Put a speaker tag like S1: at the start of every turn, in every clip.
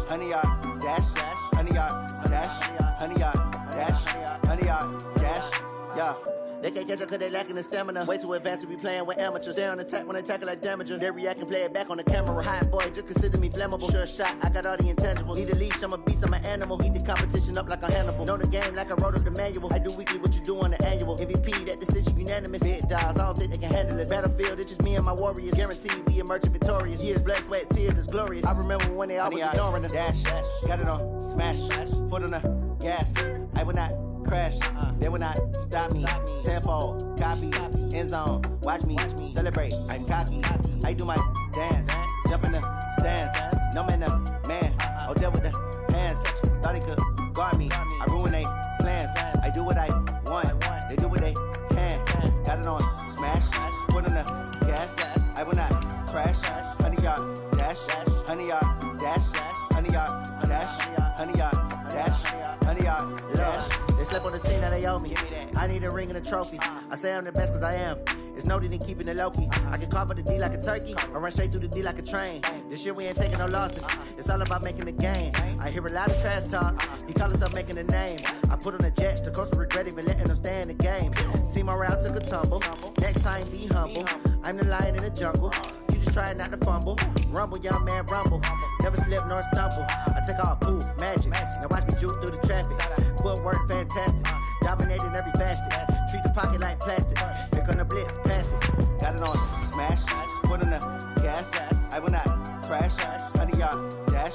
S1: 100 yard dash, 100 yard dash, 100 yard dash, 100 yard dash, yeah. They can't catch up cause they lacking the stamina. Way too advanced to be playing with amateurs. Stay on attack when they tackle like damager. They react and play it back on the camera. Hot boy, just consider me flammable. Sure shot, I got all the intangibles. Need a leash, I'm a beast, I'm an animal. Heat the competition up like a Hannibal. Know the game like I wrote up the manual. I do weekly what you do on the annual. MVP, that decision unanimous. Big dogs, I don't think they can handle it. Battlefield, it's just me and my warriors. Guaranteed we emerging victorious. Years, blood, sweat, tears, it's glorious. I remember when they always ignoring us. Dash, got it on, smash, foot on the gas. I will not crash, they will not stop me. Tenfold, copy, end zone, watch me celebrate. I'm cocky, I do my dance, jump in the stands. No man, the man, oh, there with the hands. Thought he could guard me, I ruin they plans. I do what I want, they do what they can. Got it on smash, foot on the gas. I will not crash, 100 yard dash, 100 yard dash, 100 yard dash, 100 yard dash, 100 yard dash. They slept on the team that they owe me. I need a ring and a trophy. I say I'm the best cause I am. It's no need in keeping it low-key. I can carve up the D like a turkey or run straight through the D like a train. This year we ain't taking no losses. It's all about making the game. I hear a lot of trash talk. He call himself making a name. I put on the Jets. The coach will regret even letting them stay in the game. Team morale took a tumble. Next time be humble. I'm the lion in the jungle. You just trying not to fumble. Rumble, young man, rumble. Never slip nor stumble. I take off, poof, magic. Now watch me juke through the traffic. Footwork fantastic. Dominating every facet. Treat the pocket like plastic. Here come the blitz, pass it. Got it on smash. Foot on the gas. I will not crash. 100 yard dash.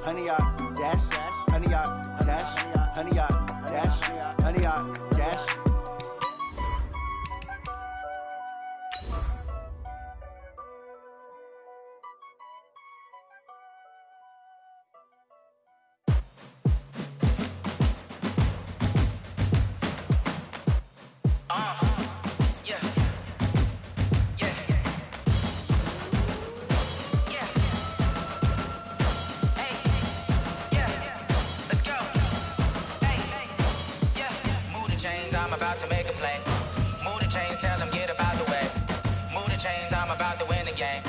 S1: 100 yard dash. 100 yard dash. 100 yard dash. 100 yard dash.
S2: I'm about to make a play. Move the chains, tell them get up out the way. Move the chains, I'm about to win the game.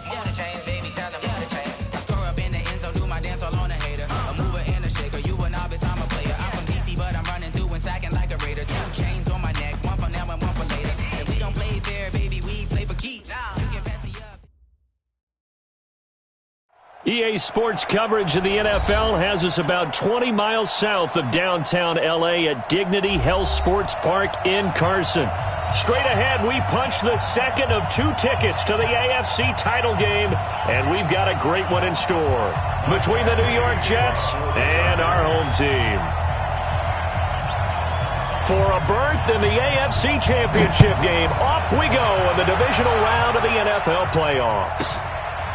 S2: Move the chains, baby, tell them move the chains. I score up in the end zone, do my dance all on a hater. A mover and a shaker, you a novice, I'm a player. I'm from DC, but I'm running through and sacking like a raider. 2 chains on my neck, one for now and one for later. And we don't play fair, baby, we play for keeps. You can pass me up.
S3: EA Sports coverage of the NFL has us about 20 miles south of downtown L.A. at Dignity Health Sports Park in Carson. Straight ahead, we punch the second of 2 tickets to the AFC title game, and we've got a great one in store between the New York Jets and our home team. For a berth in the AFC Championship game, off we go in the divisional round of the NFL playoffs.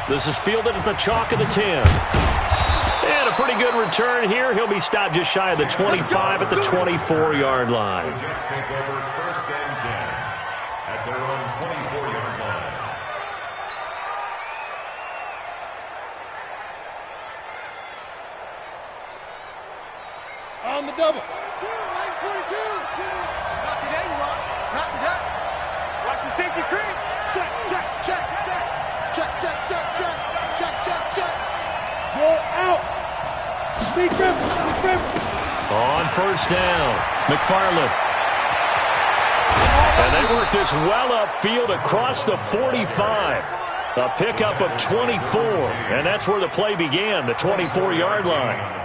S3: This is fielded at the chalk of the 10. And a pretty good return here. He'll be stopped just shy of the 25 at the 24-yard line.
S4: The Jets take over 1st and 10 at their own 24-yard line.
S5: On the double. Nice 22. Not today, you are. Not today. Watch the safety creep. Check, check, check, check. Check, check, check, check, check, check, check. You're out. Defense.
S3: On 1st down, McFarland. And they work this well upfield across the 45. A pickup of 24, and that's where the play began, the 24-yard line.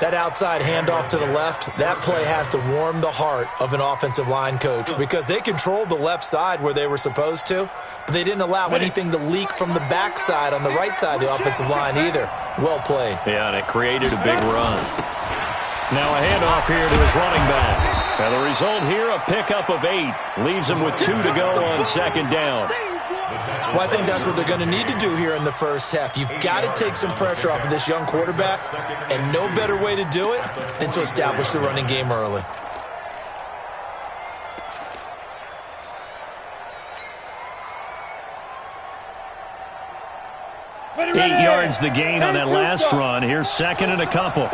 S6: That outside handoff to the left, that play has to warm the heart of an offensive line coach because they controlled the left side where they were supposed to, but they didn't allow anything to leak from the backside on the right side of the offensive line either. Well played.
S3: Yeah, and it created a big run. Now a handoff here to his running back. And the result here, a pickup of 8. Leaves him with 2 to go on 2nd down.
S6: Well, I think that's what they're going to need to do here in the first half. You've got to take some pressure off of this young quarterback, and no better way to do it than to establish the running game early.
S3: Eight yards the gain on that last run. Here's 2nd and a couple.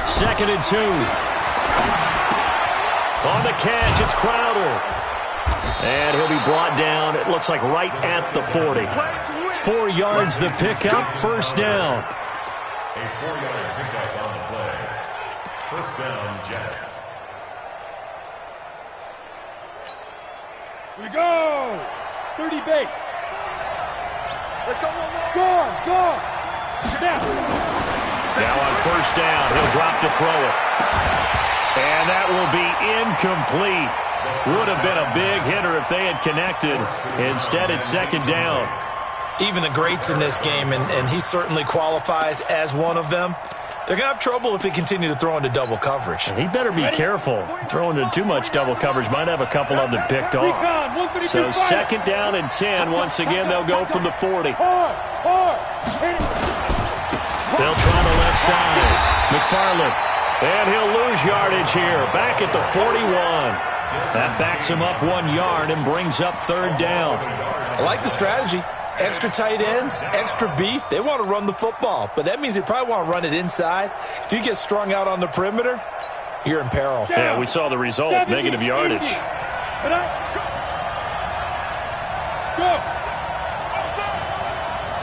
S3: 2nd and 2. On the catch, it's Crowder. And he'll be brought down, it looks like right at the 40. 4 yards the pickup, first down.
S4: A 4-yard pickup on the play. First down, Jets.
S5: We go! 30 base. Let's go. Go.
S3: Now on first down, he'll drop to throw it. And that will be incomplete. Would have been a big hitter if they had connected. Instead, it's second down.
S6: Even the greats in this game, and he certainly qualifies as one of them, they're going to have trouble if they continue to throw into double coverage.
S3: He better be careful. Throwing into too much double coverage might have a couple of them picked off. So second down and 10. Once again, they'll go from the 40. They'll try the left side. McFarland. And he'll lose yardage here. Back at the 41. That backs him up 1 yard and brings up third down.
S6: I like the strategy. Extra tight ends, extra beef. They want to run the football, but that means they probably want to run it inside. If you get strung out on the perimeter, you're in peril.
S3: Yeah, we saw the result, negative yardage.
S5: Go.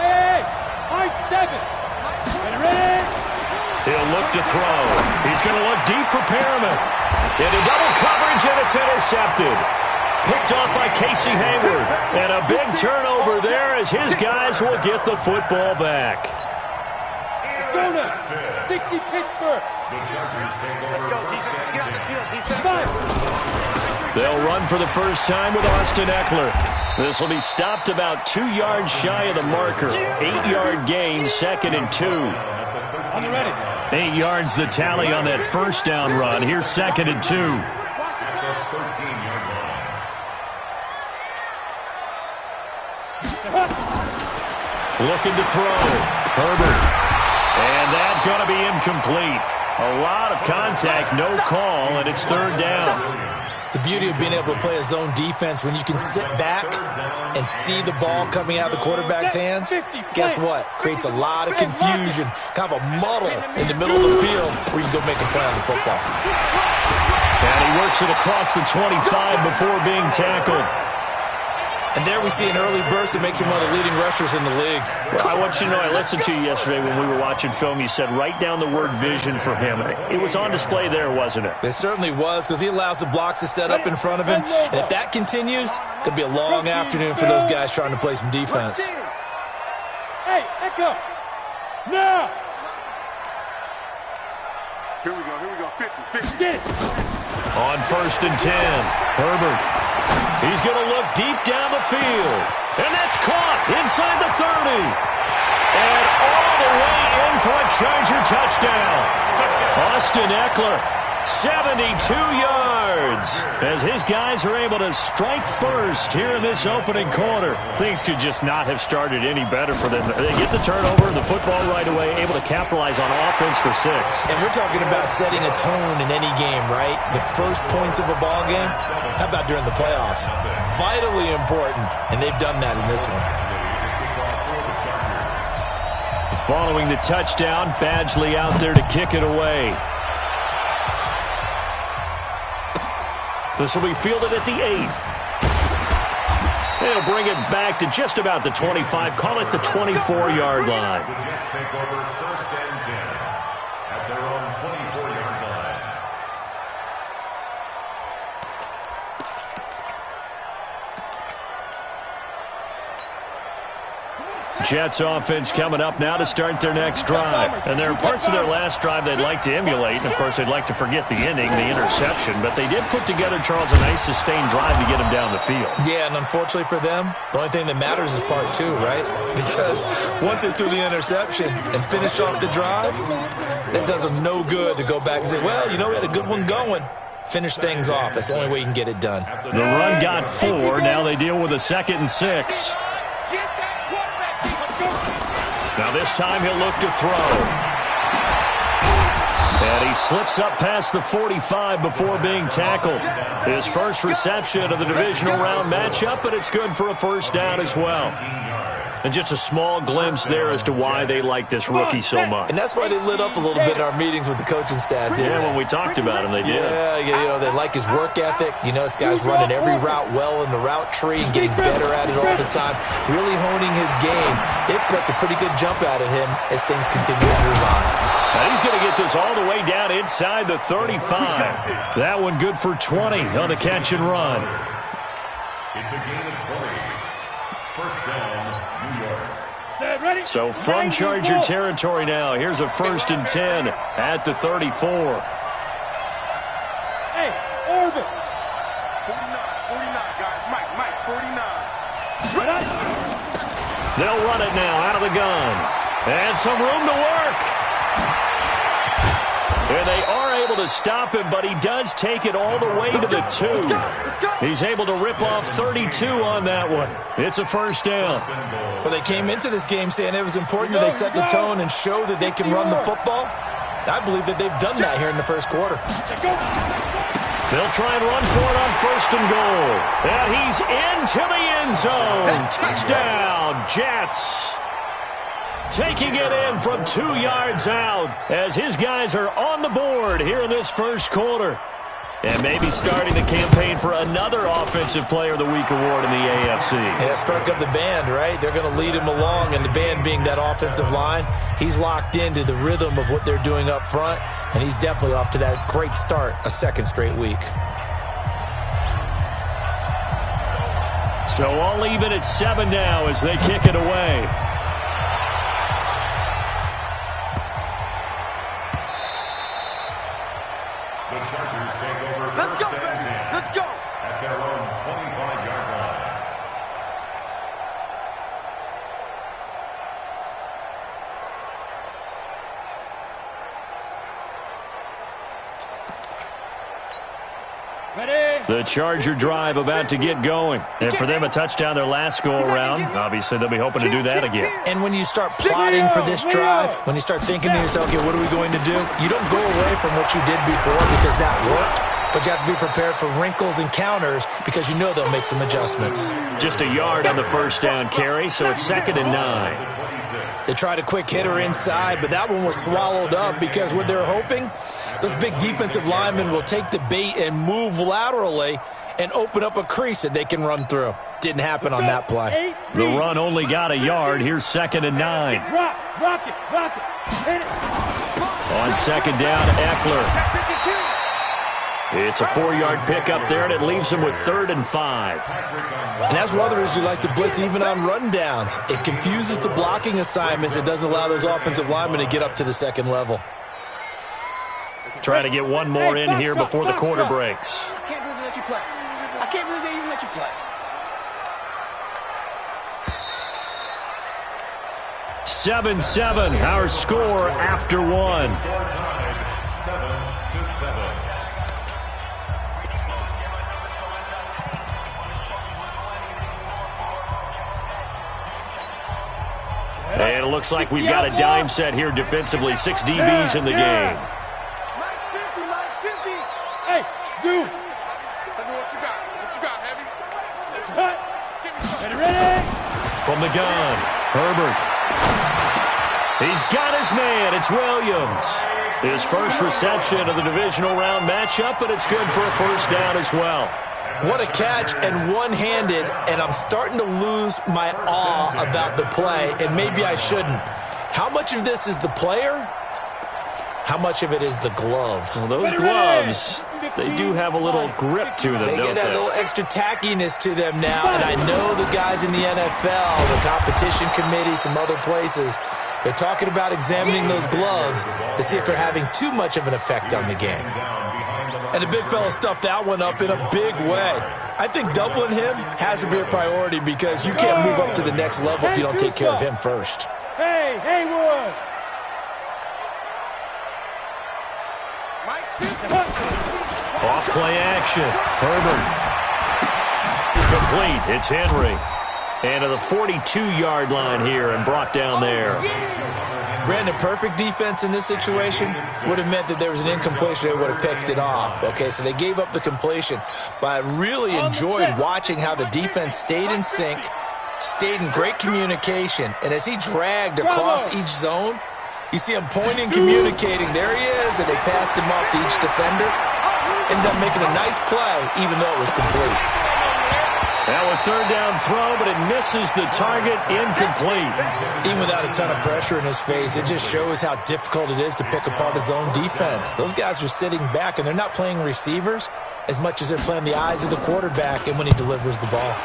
S5: Hey, I-7. Ready?
S3: He'll look to throw. He's going to look deep for Perriman. Into double coverage, and it's intercepted. Picked off by Casey Hayward. And a big turnover there as his guys will get the football back.
S5: Let's go now. 60 Pittsburgh.
S4: Let's go, defense. Get on the field,
S5: defense.
S3: They'll run for the first time with Austin Eckler. This will be stopped about 2 yards shy of the marker. 8-yard gain, second and 2.
S5: On the ready.
S3: 8 yards the tally on that first down run. Here's second and 2. Looking to throw. Herbert. And that's going to be incomplete. A lot of contact, no call, and it's third down.
S6: The beauty of being able to play a zone defense, when you can sit back and see the ball coming out of the quarterback's hands, guess what? Creates a lot of confusion, kind of a muddle in the middle of the field where you can go make a play on the football.
S3: And he works it across the 25 before being tackled.
S6: And there we see an early burst that makes him one of the leading rushers in the league.
S3: Well, I want you to know, I listened to you yesterday when we were watching film. You said write down the word vision for him. It was on display there, wasn't it?
S6: It certainly was, because he allows the blocks to set up in front of him. And if that continues, it'll be a long afternoon for those guys trying to play some defense.
S5: Hey, Echo. Now. Here we go. 50. Get it.
S3: On first and 10, Herbert. He's going to look deep down the field. And that's caught inside the 30. And all the way in for a Charger touchdown. Austin Eckler, 72 yards. As his guys are able to strike first here in this opening quarter. Things could just not have started any better for them. They get the turnover, the football right away, able to capitalize on offense for 6.
S6: And we're talking about setting a tone in any game, right? The first points of a ball game. How about during the playoffs? Vitally important, and they've done that in this one.
S3: Following the touchdown, Badgley out there to kick it away. This will be fielded at the 8. They'll bring it back to just about the 25. Call it the 24-yard line.
S4: The Jets take over first and 10 at their own 24-yard line.
S3: Jets offense coming up now to start their next drive. And there are parts of their last drive they'd like to emulate. And, of course, they'd like to forget the ending, the interception. But they did put together, Charles, a nice sustained drive to get him down the field.
S6: Yeah, and unfortunately for them, the only thing that matters is part 2, right? Because once they threw the interception and finished off the drive, that does them no good to go back and say, well, you know, we had a good one going. Finish things off. That's the only way you can get it done.
S3: The run got 4. Now they deal with a 2nd and 6. Now this time he'll look to throw. And he slips up past the 45 before being tackled. His first reception of the divisional round matchup, but it's good for a first down as well. And just a small glimpse there as to why they like this rookie so much.
S6: And that's why they lit up a little bit in our meetings with the coaching staff, didn't they?
S3: When we talked about him, they did.
S6: Yeah, they like his work ethic. This guy's running every route well in the route tree and getting better at it all the time, really honing his game. They expect a pretty good jump out of him as things continue to move on.
S3: Now he's going to get this all the way down inside the 35. That one good for 20 on the catch and run.
S4: It's a gain of 20. First down, New York.
S3: So from Charger territory now, here's a 1st and 10 at the 34.
S5: Hey, Orbit. 49, guys. Mike, 49.
S3: They'll run it now out of the gun. And some room to work. And they are able to stop him, but he does take it all the way to the 2. He's able to rip off 32 on that one. It's a first down.
S6: Well, they came into this game saying it was important that they set the tone and show that they can run the football. I believe that they've done that here in the first quarter.
S3: They'll try and run for it on 1st and goal. And he's into the end zone. Touchdown, Jets. Taking it in from 2 yards out as his guys are on the board here in this first quarter. And maybe starting the campaign for another Offensive Player of the Week award in the AFC.
S6: Yeah, strike up the band, right? They're going to lead him along, and the band being that offensive line, he's locked into the rhythm of what they're doing up front, and he's definitely off to that great start, a 2nd straight week.
S3: So all even at 7 now as they kick it away.
S4: The Chargers take over first and 10.
S5: Let's go.
S4: At their own 25-yard line.
S3: The Charger drive about to get going. And for them, a touchdown their last go-around. Obviously, they'll be hoping to do that again.
S6: And when you start plotting for this drive, when you start thinking to yourself, okay, what are we going to do? You don't go away from what you did before because that worked. But you have to be prepared for wrinkles and counters because you know they'll make some adjustments.
S3: Just a yard on the first down carry, so it's 2nd and 9.
S6: They tried a quick hitter inside, but that one was swallowed up because what they're hoping, those big defensive linemen will take the bait and move laterally and open up a crease that they can run through. Didn't happen on that play.
S3: The run only got a yard. Here's 2nd and 9.
S5: Rock it. Hit it.
S3: On 2nd down, Eckler. It's a 4-yard pickup there, and it leaves him with 3rd and 5.
S6: And that's one of the reasons you like to blitz even on rundowns. It confuses the blocking assignments. It doesn't allow those offensive linemen to get up to the 2nd level.
S3: Trying to get one more in here before the quarter breaks.
S5: I can't believe they let you play. I can't believe they even let you play.
S3: 7-7, our score after 1.
S4: Score tied 7-7.
S3: And it looks like we've got a dime set here defensively. 6 DBs in the game.
S5: Mike's 50. Hey, dude. Tell me what you got, Heavy? Ready?
S3: From the gun, Herbert. He's got his man. It's Williams. His first reception of the divisional round matchup, but it's good for a first down as well.
S6: What a catch, and one-handed, and I'm starting to lose my awe about the play, and maybe I shouldn't. How much of this is the player? How much of it is the glove?
S3: Well, those gloves, they do have a little grip to them,
S6: They
S3: don't
S6: get that
S3: they?
S6: little extra tackiness to them now, and I know the guys in the NFL, the competition committee, some other places, they're talking about examining those gloves to see if they're having too much of an effect on the game. And the big fella stuffed that one up in a big way. I think doubling him has to be a priority because you can't move up to the next level if you don't take care of him first.
S5: Hey, Haywood. Mike's 50.
S3: Off play action. Herbert. Complete. It's Henry. And to the 42-yard line here and brought down there.
S6: Brandon, perfect defense in this situation would have meant that there was an incompletion. They would have picked it off. Okay, so they gave up the completion. But I really enjoyed watching how the defense stayed in sync, stayed in great communication. And as he dragged across each zone, you see him pointing, communicating. There he is, and they passed him off to each defender. Ended up making a nice play, even though it was complete.
S3: Now a third down throw, but it misses the target, incomplete.
S6: Even without a ton of pressure in his face, it just shows how difficult it is to pick apart his own defense. Those guys are sitting back, and they're not playing receivers as much as they're playing the eyes of the quarterback and when he delivers the ball.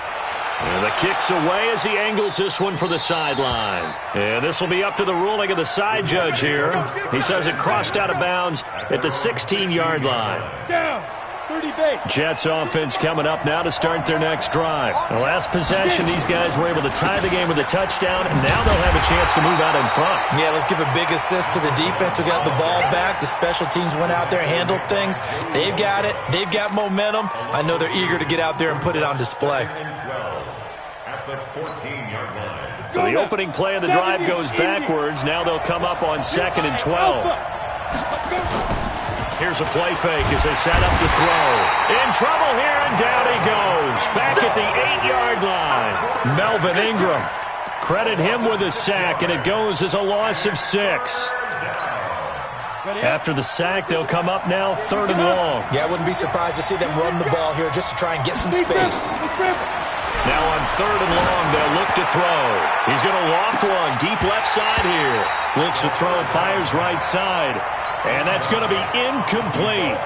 S3: And the kick's away as he angles this one for the sideline. And this will be up to the ruling of the side judge here. He says it crossed out of bounds at the 16-yard line.
S5: Down. 30 base.
S3: Jets offense coming up now to start their next drive. The last possession, these guys were able to tie the game with a touchdown, and now they'll have a chance to move out in front.
S6: Yeah, let's give a big assist to the defense who got the ball back. The special teams went out there, handled things. They've got it. They've got momentum. I know they're eager to get out there and put it on display.
S4: At the 14-yard line.
S3: So the opening play of the drive goes backwards. Now they'll come up on 2nd and 12. Here's a play fake as they set up the throw. In trouble here, and down he goes. Back at the 8-yard line. Melvin Ingram. Credit him with a sack, and it goes as a loss of 6. After the sack, they'll come up now 3rd and long.
S6: Yeah, I wouldn't be surprised to see them run the ball here just to try and get some space.
S3: Now on 3rd and long, they'll look to throw. He's going to loft one deep left side here. Looks to throw, fires right side. And that's going to be incomplete.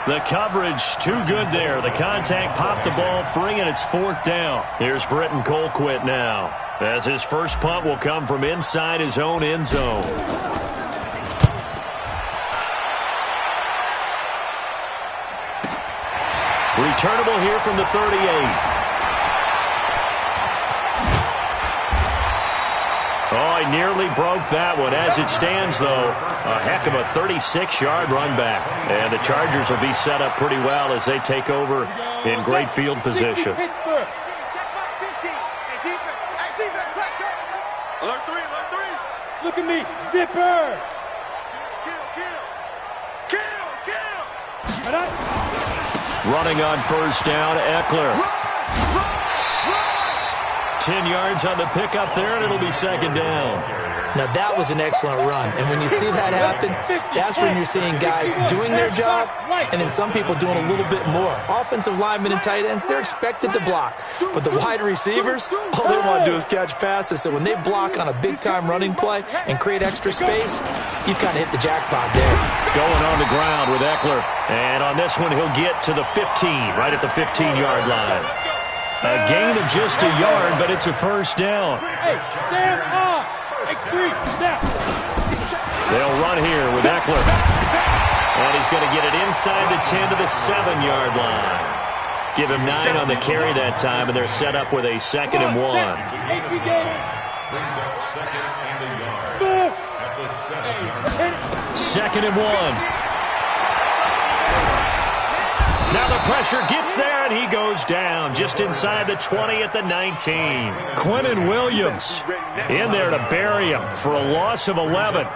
S3: The coverage too good there. The contact popped the ball free, and it's 4th down. Here's Britton Colquitt now, as his first punt will come from inside his own end zone. Returnable here from the 38. Oh, he nearly broke that one. As it stands, though, a heck of a 36-yard run back. And the Chargers will be set up pretty well as they take over in great field position.
S5: Alert 3, alert 3. Look at me, zipper. Kill.
S3: Running on first down, Eckler. 10 yards on the pickup there, and it'll be 2nd down.
S6: Now, that was an excellent run. And when you see that happen, that's when you're seeing guys doing their job and then some people doing a little bit more. Offensive linemen and tight ends, they're expected to block. But the wide receivers, all they want to do is catch passes. So when they block on a big-time running play and create extra space, you've kind of hit the jackpot there.
S3: Going on the ground with Eckler. And on this one, he'll get to the 15, right at the 15-yard line. A gain of just a yard, but it's a first down.
S5: Hey, stand up. X3, snap.
S3: They'll run here with Eckler. And he's going to get it inside the 10 to the 7-yard line. Give him 9 on the carry that time, and they're set up with a 2nd and 1.
S4: Brings up 2nd and a yard. At the 7-yard line.
S3: 2nd and 1. Now the pressure gets there, and he goes down just inside the 20 at the 19. Quentin Williams in there to bury him for a loss of 11.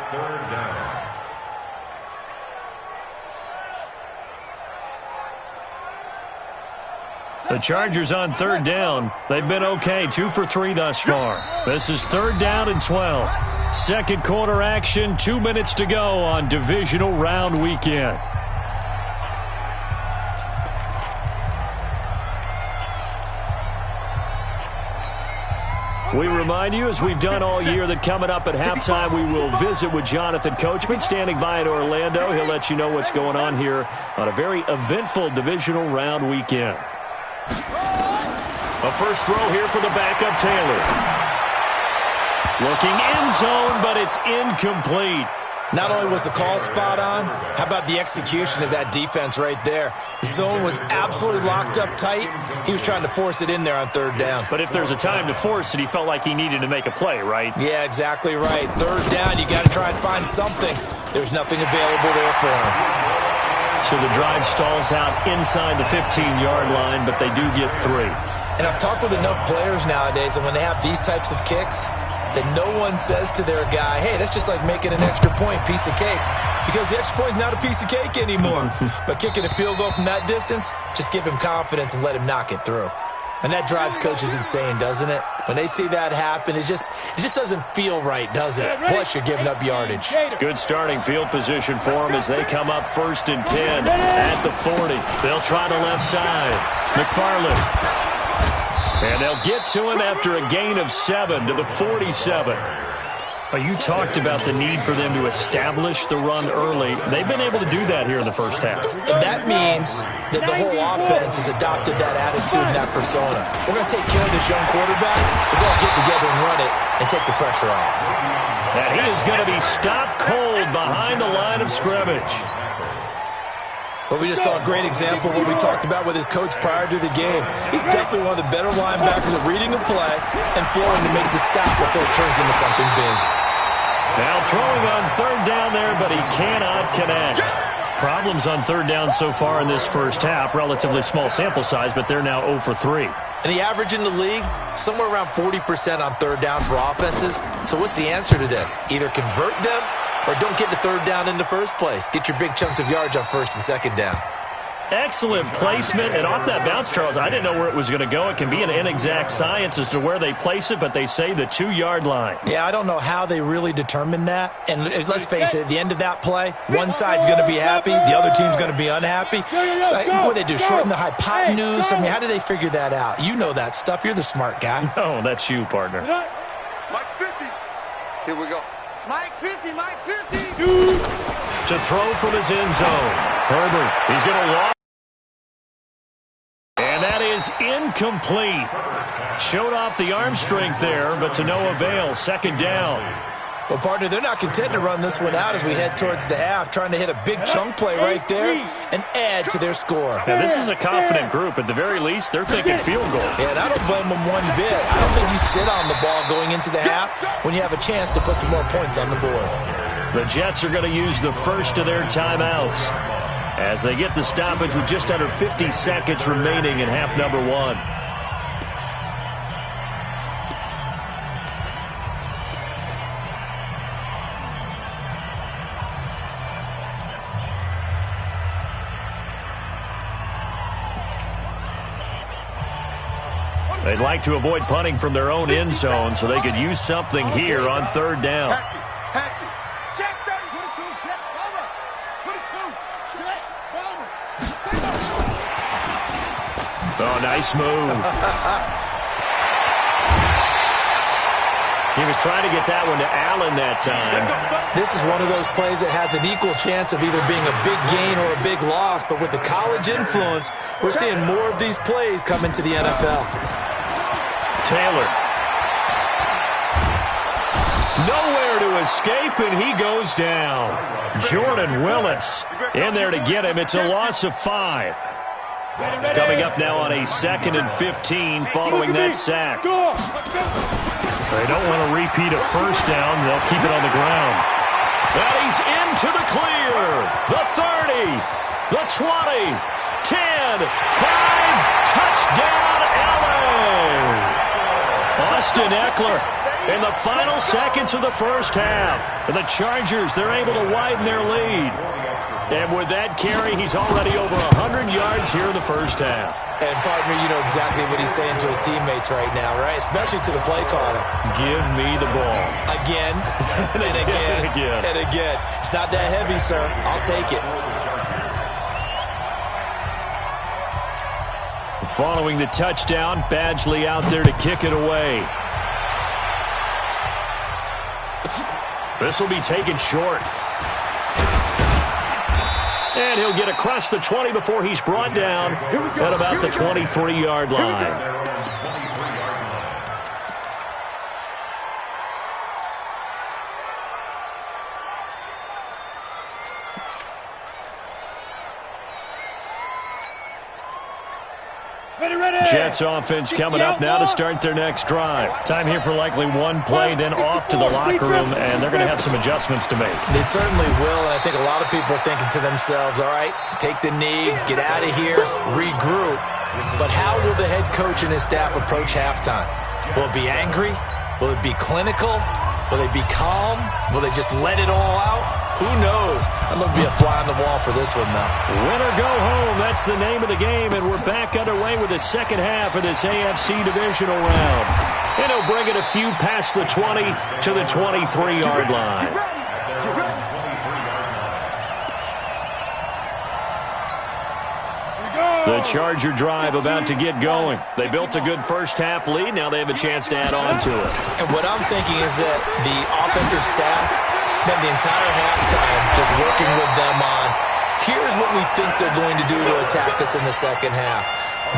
S3: The Chargers on 3rd down. They've been okay, 2 for 3 thus far. This is 3rd down and 12. 2nd quarter action, 2 minutes to go on divisional round weekend. We remind you, as we've done all year, that coming up at halftime, we will visit with Jonathan Coachman, standing by in Orlando. He'll let you know what's going on here on a very eventful divisional round weekend. A first throw here for the backup, Taylor. Looking end zone, but it's incomplete.
S6: Not only was the call spot on, how about the execution of that defense right there? The zone was absolutely locked up tight. He was trying to force it in there on 3rd down.
S3: But if there's a time to force it, he felt like he needed to make a play, right?
S6: Yeah, exactly right. 3rd down, you got to try and find something. There's nothing available there for him.
S3: So the drive stalls out inside the 15-yard line, but they do get 3.
S6: And I've talked with enough players nowadays, and when they have these types of kicks, that no one says to their guy, hey, that's just like making an extra point, piece of cake. Because the extra point is not a piece of cake anymore. But kicking a field goal from that distance, just give him confidence and let him knock it through. And that drives coaches insane, doesn't it? When they see that happen, it just doesn't feel right, does it? Plus, you're giving up yardage.
S3: Good starting field position for them as they come up 1st and 10 at the 40. They'll try the left side. McFarland. And they'll get to him after a gain of 7 to the 47. Well, you talked about the need for them to establish the run early. They've been able to do that here in the first half.
S6: And that means that the whole offense has adopted that attitude and that persona. We're going to take care of this young quarterback. Let's all get together and run it and take the pressure off.
S3: And he is going to be stopped cold behind the line of scrimmage.
S6: But we just saw a great example of what we talked about with his coach prior to the game. He's definitely one of the better linebackers at reading a play and flowing to make the stop before it turns into something big.
S3: Now throwing on 3rd down there, but he cannot connect. Problems on 3rd down so far in this first half. Relatively small sample size, but they're now 0 for 3.
S6: And the average in the league, somewhere around 40% on 3rd down for offenses. So what's the answer to this? Either convert them or don't get the 3rd down in the first place. Get your big chunks of yards on 1st and 2nd down.
S3: Excellent placement, and off that bounce, Charles, I didn't know where it was going to go. It can be an inexact science as to where they place it, but they say the 2-yard line.
S6: Yeah, I don't know how they really determined that. And let's face it, at the end of that play, one side's going to be happy, the other team's going to be unhappy. It's like, what do they do, shorten the hypotenuse? I mean, how do they figure that out? You know that stuff. You're the smart guy.
S3: No, that's you, partner.
S5: Mike 50. Here we go. Mike 50, Mike 50.
S3: To throw from his end zone. Herbert, he's going to walk. And that is incomplete. Showed off the arm strength there, but to no avail. 2nd down.
S6: Well, partner, they're not content to run this one out as we head towards the half, trying to hit a big chunk play right there and add to their score.
S3: Now, this is a confident group. At the very least, they're thinking field goal.
S6: Yeah, and I don't blame them one bit. I don't think you sit on the ball going into the half when you have a chance to put some more points on the board.
S3: The Jets are going to use the first of their timeouts as they get the stoppage with just under 50 seconds remaining in half number 1. They'd like to avoid punting from their own end zone so they could use something here on 3rd down.
S5: Hatchet. Check 30, 22, check, over. 22, check, bomber.
S3: Oh, nice move. He was trying to get that one to Allen that time.
S6: This is one of those plays that has an equal chance of either being a big gain or a big loss, but with the college influence, we're seeing more of these plays come into the NFL.
S3: Taylor. Nowhere to escape, and he goes down. Jordan Willis in there to get him. It's a loss of 5. Coming up now on a 2nd and 15 following that sack. They don't want to repeat a first down. They'll keep it on the ground. And he's into the clear. The 30, the 20, 10, 5, touchdown, LA. Austin Eckler in the final seconds of the first half. And the Chargers, they're able to widen their lead. And with that carry, he's already over 100 yards here in the first half.
S6: And, partner, you know exactly what he's saying to his teammates right now, right? Especially to the play caller.
S3: Give me the ball.
S6: Again, and again, and again. It's not that heavy, sir. I'll take it.
S3: Following the touchdown, Badgley out there to kick it away. This will be taken short. And he'll get across the 20 before he's brought down at about the 23-yard line. Jets offense coming up now to start their next drive. Time here for likely one play, then off to the locker room, and they're going to have some adjustments to make.
S6: They certainly will, and I think a lot of people are thinking to themselves, all right, take the knee, get out of here, regroup. But how will the head coach and his staff approach halftime? Will it be angry? Will it be clinical? Will they be calm? Will they just let it all out? Who knows? I'd love to be a fly on the wall for this one, though.
S3: Win or go home, that's the name of the game, and we're back underway with the second half of this AFC divisional round. And he'll bring it a few past the 20 to the 23-yard line. The Charger drive about to get going. They built a good first-half lead. Now they have a chance to add on to it.
S6: And what I'm thinking is that the offensive staff spent the entire halftime just working with them on, here's what we think they're going to do to attack us in the second half.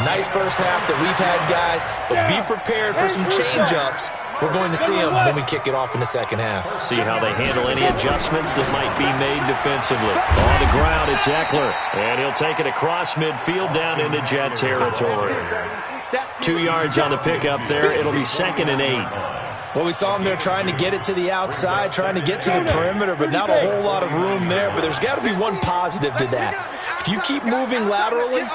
S6: Nice first half that we've had, guys, but be prepared for some change-ups. We're going to see them when we kick it off in the second half.
S3: See how they handle any adjustments that might be made defensively. On the ground, it's Eckler, and he'll take it across midfield down into Jet territory. 2 yards on the pickup there. It'll be 2nd and 8.
S6: Well, we saw him there trying to get it to the outside, trying to get to the perimeter, but not a whole lot of room there. But there's got to be one positive to that. If you keep moving laterally,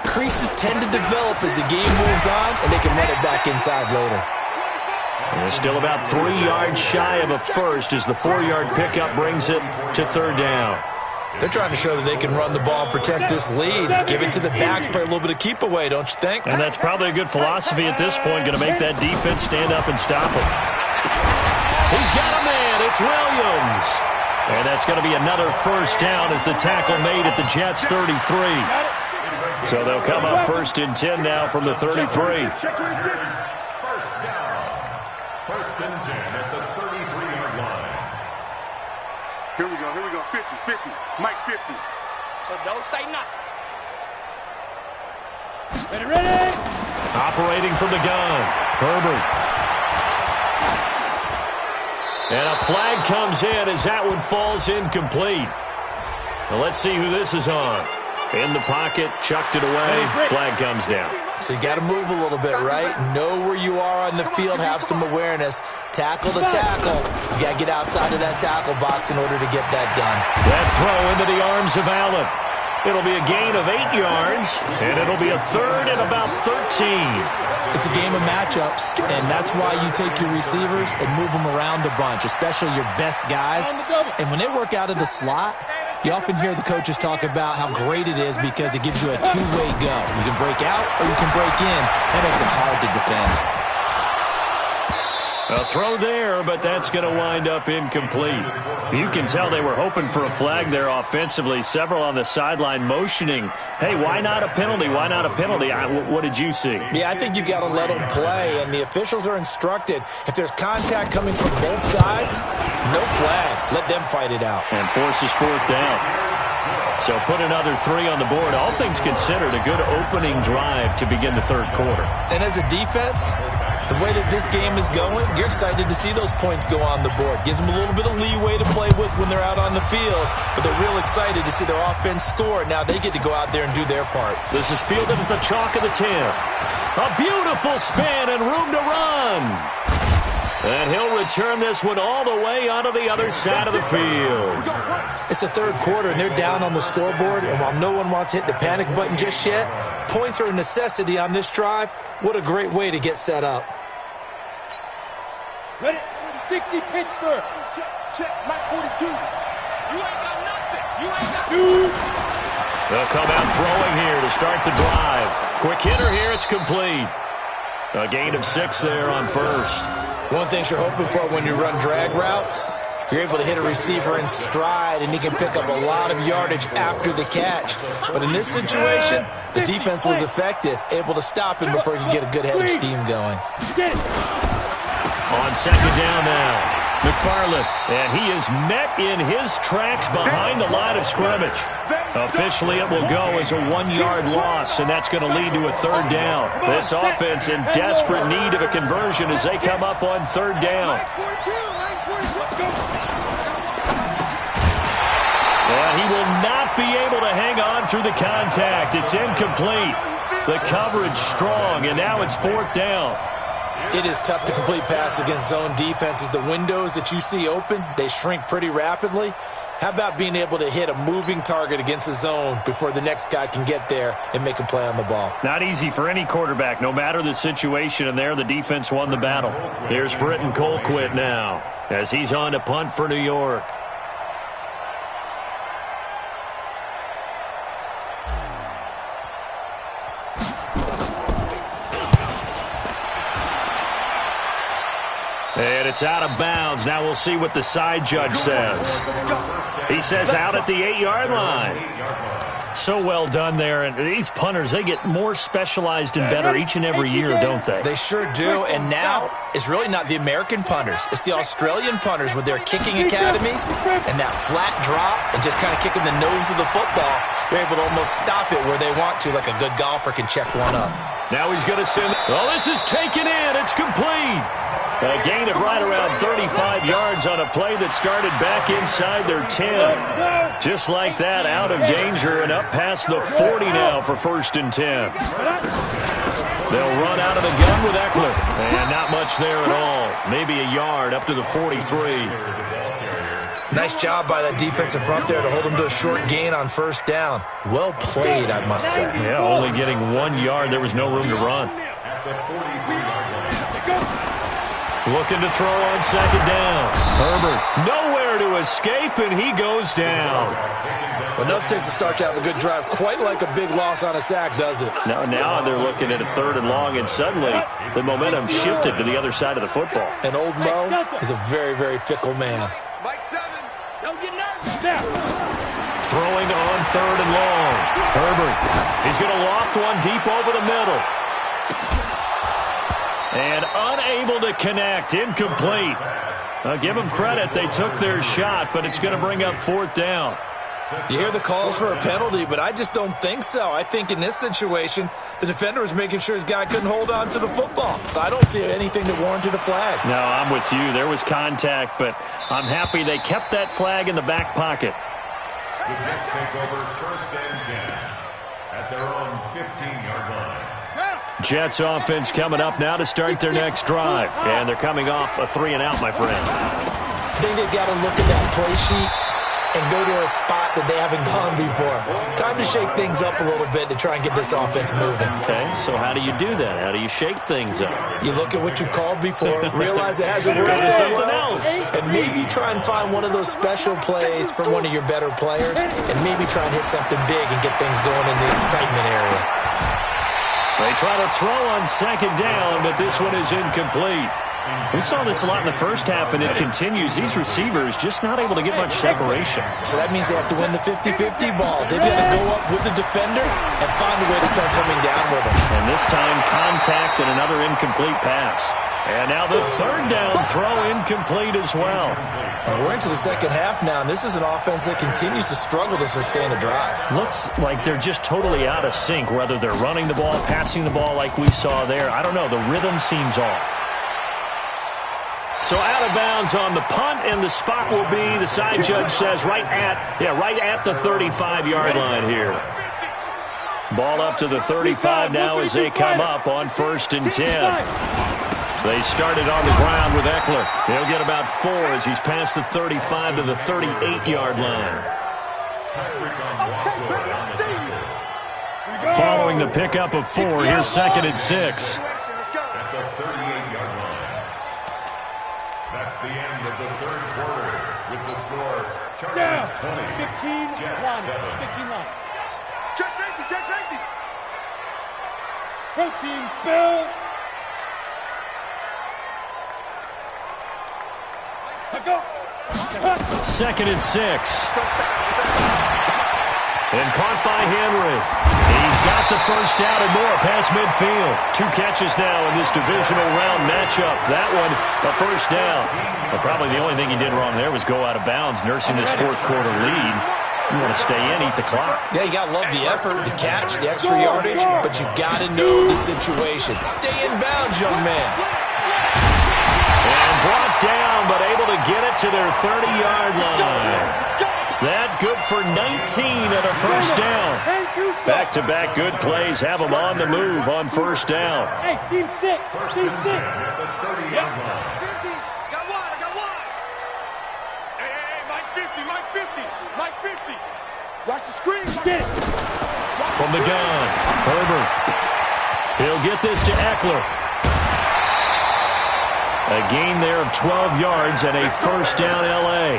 S6: creases tend to develop as the game moves on, and they can run it back inside later.
S3: And they're still about 3 yards shy of a first as the 4-yard pickup brings it to 3rd down.
S6: They're trying to show that they can run the ball and protect this lead. Give it to the backs, play a little bit of keep away, don't you think?
S3: And that's probably a good philosophy at this point, going to make that defense stand up and stop him. He's got a man. It's Williams. And that's going to be another first down as the tackle made at the Jets' 33. So they'll come up 1st and 10 now from the 33.
S4: First and 10 at the 33-yard line.
S5: Here we go, 50, Mike 50.
S7: So don't say nothing.
S5: Ready?
S3: Operating from the gun, Herbert. And a flag comes in as that one falls incomplete. Now let's see who this is on. In the pocket, chucked it away, flag comes down.
S6: So you got to move a little bit, right? Know where you are on the field, have some awareness. Tackle to tackle. You got to get outside of that tackle box in order to get that done.
S3: That throw into the arms of Allen. It'll be a gain of 8 yards, and it'll be a 3rd and about 13.
S6: It's a game of matchups, and that's why you take your receivers and move them around a bunch, especially your best guys. And when they work out of the slot, you often hear the coaches talk about how great it is because it gives you a two-way go. You can break out or you can break in. That makes it hard to defend.
S3: A throw there, but that's going to wind up incomplete. You can tell they were hoping for a flag there offensively. Several on the sideline motioning, hey, why not a penalty? Why not a penalty? What did you see?
S6: Yeah, I think you've got to let them play, and the officials are instructed. If there's contact coming from both sides, no flag. Let them fight it out.
S3: And forces 4th down. So put another 3 on the board. All things considered, a good opening drive to begin the 3rd quarter.
S6: And as a defense, the way that this game is going, you're excited to see those points go on the board. Gives them a little bit of leeway to play with when they're out on the field, but they're real excited to see their offense score. Now they get to go out there and do their part.
S3: This is fielded at the chalk of the 10. A beautiful spin and room to run. And he'll return this one all the way onto the other side of the field.
S6: It's the 3rd quarter, and they're down on the scoreboard, and while no one wants to hit the panic button just yet, points are a necessity on this drive. What a great way to get set up.
S5: Ready? 60, Pittsburgh. Check, Mike 42. You ain't got nothing. You ain't got
S3: They'll come out throwing here to start the drive. Quick hitter here, it's complete. A gain of 6 there on 1st.
S6: One thing you're hoping for when you run drag routes, you're able to hit a receiver in stride, and he can pick up a lot of yardage after the catch. But in this situation, the defense was effective, able to stop him before he could get a good head of steam going.
S3: On 2nd down now, McFarland, and he is met in his tracks behind the line of scrimmage. Officially, it will go as a 1-yard loss, and that's going to lead to a 3rd down. This offense in desperate need of a conversion as they come up on 3rd down. And he will not be able to hang on through the contact. It's incomplete. The coverage strong, and now it's 4th down.
S6: It is tough to complete passes against zone defenses. The windows that you see open, they shrink pretty rapidly. How about being able to hit a moving target against a zone before the next guy can get there and make a play on the ball?
S3: Not easy for any quarterback, no matter the situation, and there the defense won the battle. Here's Britton Colquitt now as he's on to punt for New York. And it's out of bounds. Now we'll see what the side judge says. He says out at the 8-yard line. So well done there. And these punters, they get more specialized and better each and every year, don't they?
S6: They sure do. And now it's really not the American punters. It's the Australian punters with their kicking academies and that flat drop and just kind of kicking the nose of the football. They're able to almost stop it where they want to, like a good golfer can check one up.
S3: Now he's going to send. Well, this is taken in. It's complete. A gain of right around 35 yards on a play that started back inside their 10. Just like that, out of danger and up past the 40 now for 1st and 10. They'll run out of the gun with Eckler. And not much there at all. Maybe a yard up to the 43.
S6: Nice job by that defensive front there to hold them to a short gain on 1st down. Well played, I must say.
S3: Yeah, only getting 1 yard. There was no room to run. Looking to throw on 2nd down. Herbert nowhere to escape, and he goes down.
S6: Well, enough takes to start to have a good drive. Quite like a big loss on a sack, does it?
S3: Now they're looking at a 3rd and long, and suddenly the momentum shifted to the other side of the football.
S6: And old Mo is a very, very fickle man.
S5: Mike 7.
S7: Don't get nervous.
S3: Throwing on 3rd and long. Herbert, he's going to loft one deep over the middle. And unable to connect, incomplete. I'll give them credit, they took their shot, but it's going to bring up 4th down.
S6: You hear the calls for a penalty, but I just don't think so. I think in this situation, the defender was making sure his guy couldn't hold on to the football. So I don't see anything that warranted a flag.
S3: No, I'm with you. There was contact, but I'm happy they kept that flag in the back pocket.
S4: The Jets take over 1st and 10 at their own 15-yard line.
S3: Jets offense coming up now to start their next drive. And they're coming off a 3-and-out, my friend.
S6: I think they've got to look at that play sheet and go to a spot that they haven't gone before. Time to shake things up a little bit to try and get this offense moving.
S3: Okay, so how do you do that? How do you shake things up?
S6: You look at what you've called before, realize it hasn't worked so well, and maybe try and find one of those special plays from one of your better players, and maybe try and hit something big and get things going in the excitement area.
S3: They try to throw on 2nd down, but this one is incomplete. We saw this a lot in the first half, and it continues. These receivers just not able to get much separation.
S6: So that means they have to win the 50-50 balls. They've got to go up with the defender and find a way to start coming down with them.
S3: And this time, contact and another incomplete pass. And now the 3rd down throw incomplete as well.
S6: And we're into the 2nd half now, and this is an offense that continues to struggle to sustain a drive.
S3: Looks like they're just totally out of sync, whether they're running the ball, passing the ball like we saw there. I don't know. The rhythm seems off. So out of bounds on the punt, and the spot will be, the side judge says, right at the 35-yard line here. Ball up to the 35 now as they come up on 1st and 10. They started on the ground with Eckler. He'll get about 4 as he's past the 35 to the 38-yard line. Following the pickup of 4, here's 2nd and 6.
S4: At the 38-yard line. That's the end of the 3rd quarter with the score Chargers 20, Jets 7.
S5: 15-1. Check safety, check safety. Protein spill.
S3: 2nd and 6. And caught by Henry. He's got the 1st down and more past midfield. 2 catches now in this divisional round matchup. That one, a 1st down. But probably the only thing he did wrong there was go out of bounds, nursing this 4th quarter lead. You want to stay in, eat the clock.
S6: Yeah, you got to love the effort, the catch, the extra yardage, but you got to know the situation. Stay in bounds, young man.
S3: And brought down, but able to get it to their 30-yard line. That good for 19 at a 1st down. Back-to-back good plays have them on the move on 1st down.
S5: Hey, team 6. Team 6.
S4: Got
S5: one. Hey, Mike 50, Mike 50, Mike 50. Watch the screen.
S3: From the gun, Herbert. He'll get this to Eckler. A gain there of 12 yards and a 1st down L.A.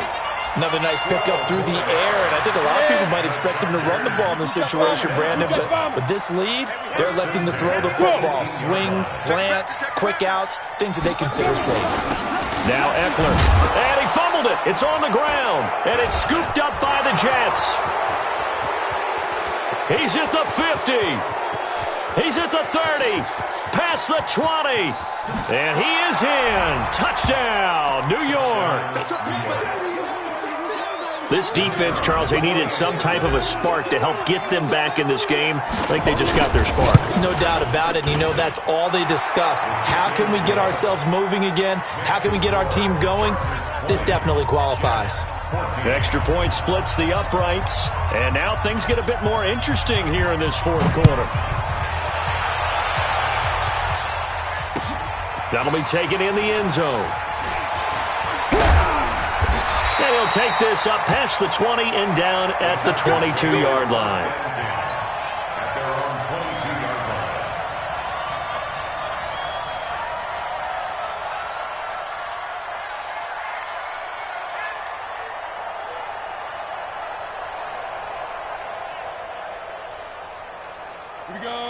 S6: Another nice pickup through the air, and I think a lot of people might expect him to run the ball in this situation, Brandon, but with this lead, they're electing to throw the football. Swings, slants, quick outs, things that they consider safe.
S3: Now Eckler. And he fumbled it. It's on the ground. And it's scooped up by the Jets. He's at the 50. He's at the 30. Past the 20. And he is in. Touchdown, New York. This defense, Charles, they needed some type of a spark to help get them back in this game. I think they just got their spark.
S6: No doubt about it. And, that's all they discussed. How can we get ourselves moving again? How can we get our team going? This definitely qualifies.
S3: The extra point splits the uprights. And now things get a bit more interesting here in this fourth quarter. That'll be taken in the end zone. And he'll take this up past the 20 and down at the 22-yard line.
S4: At their own 22-yard line.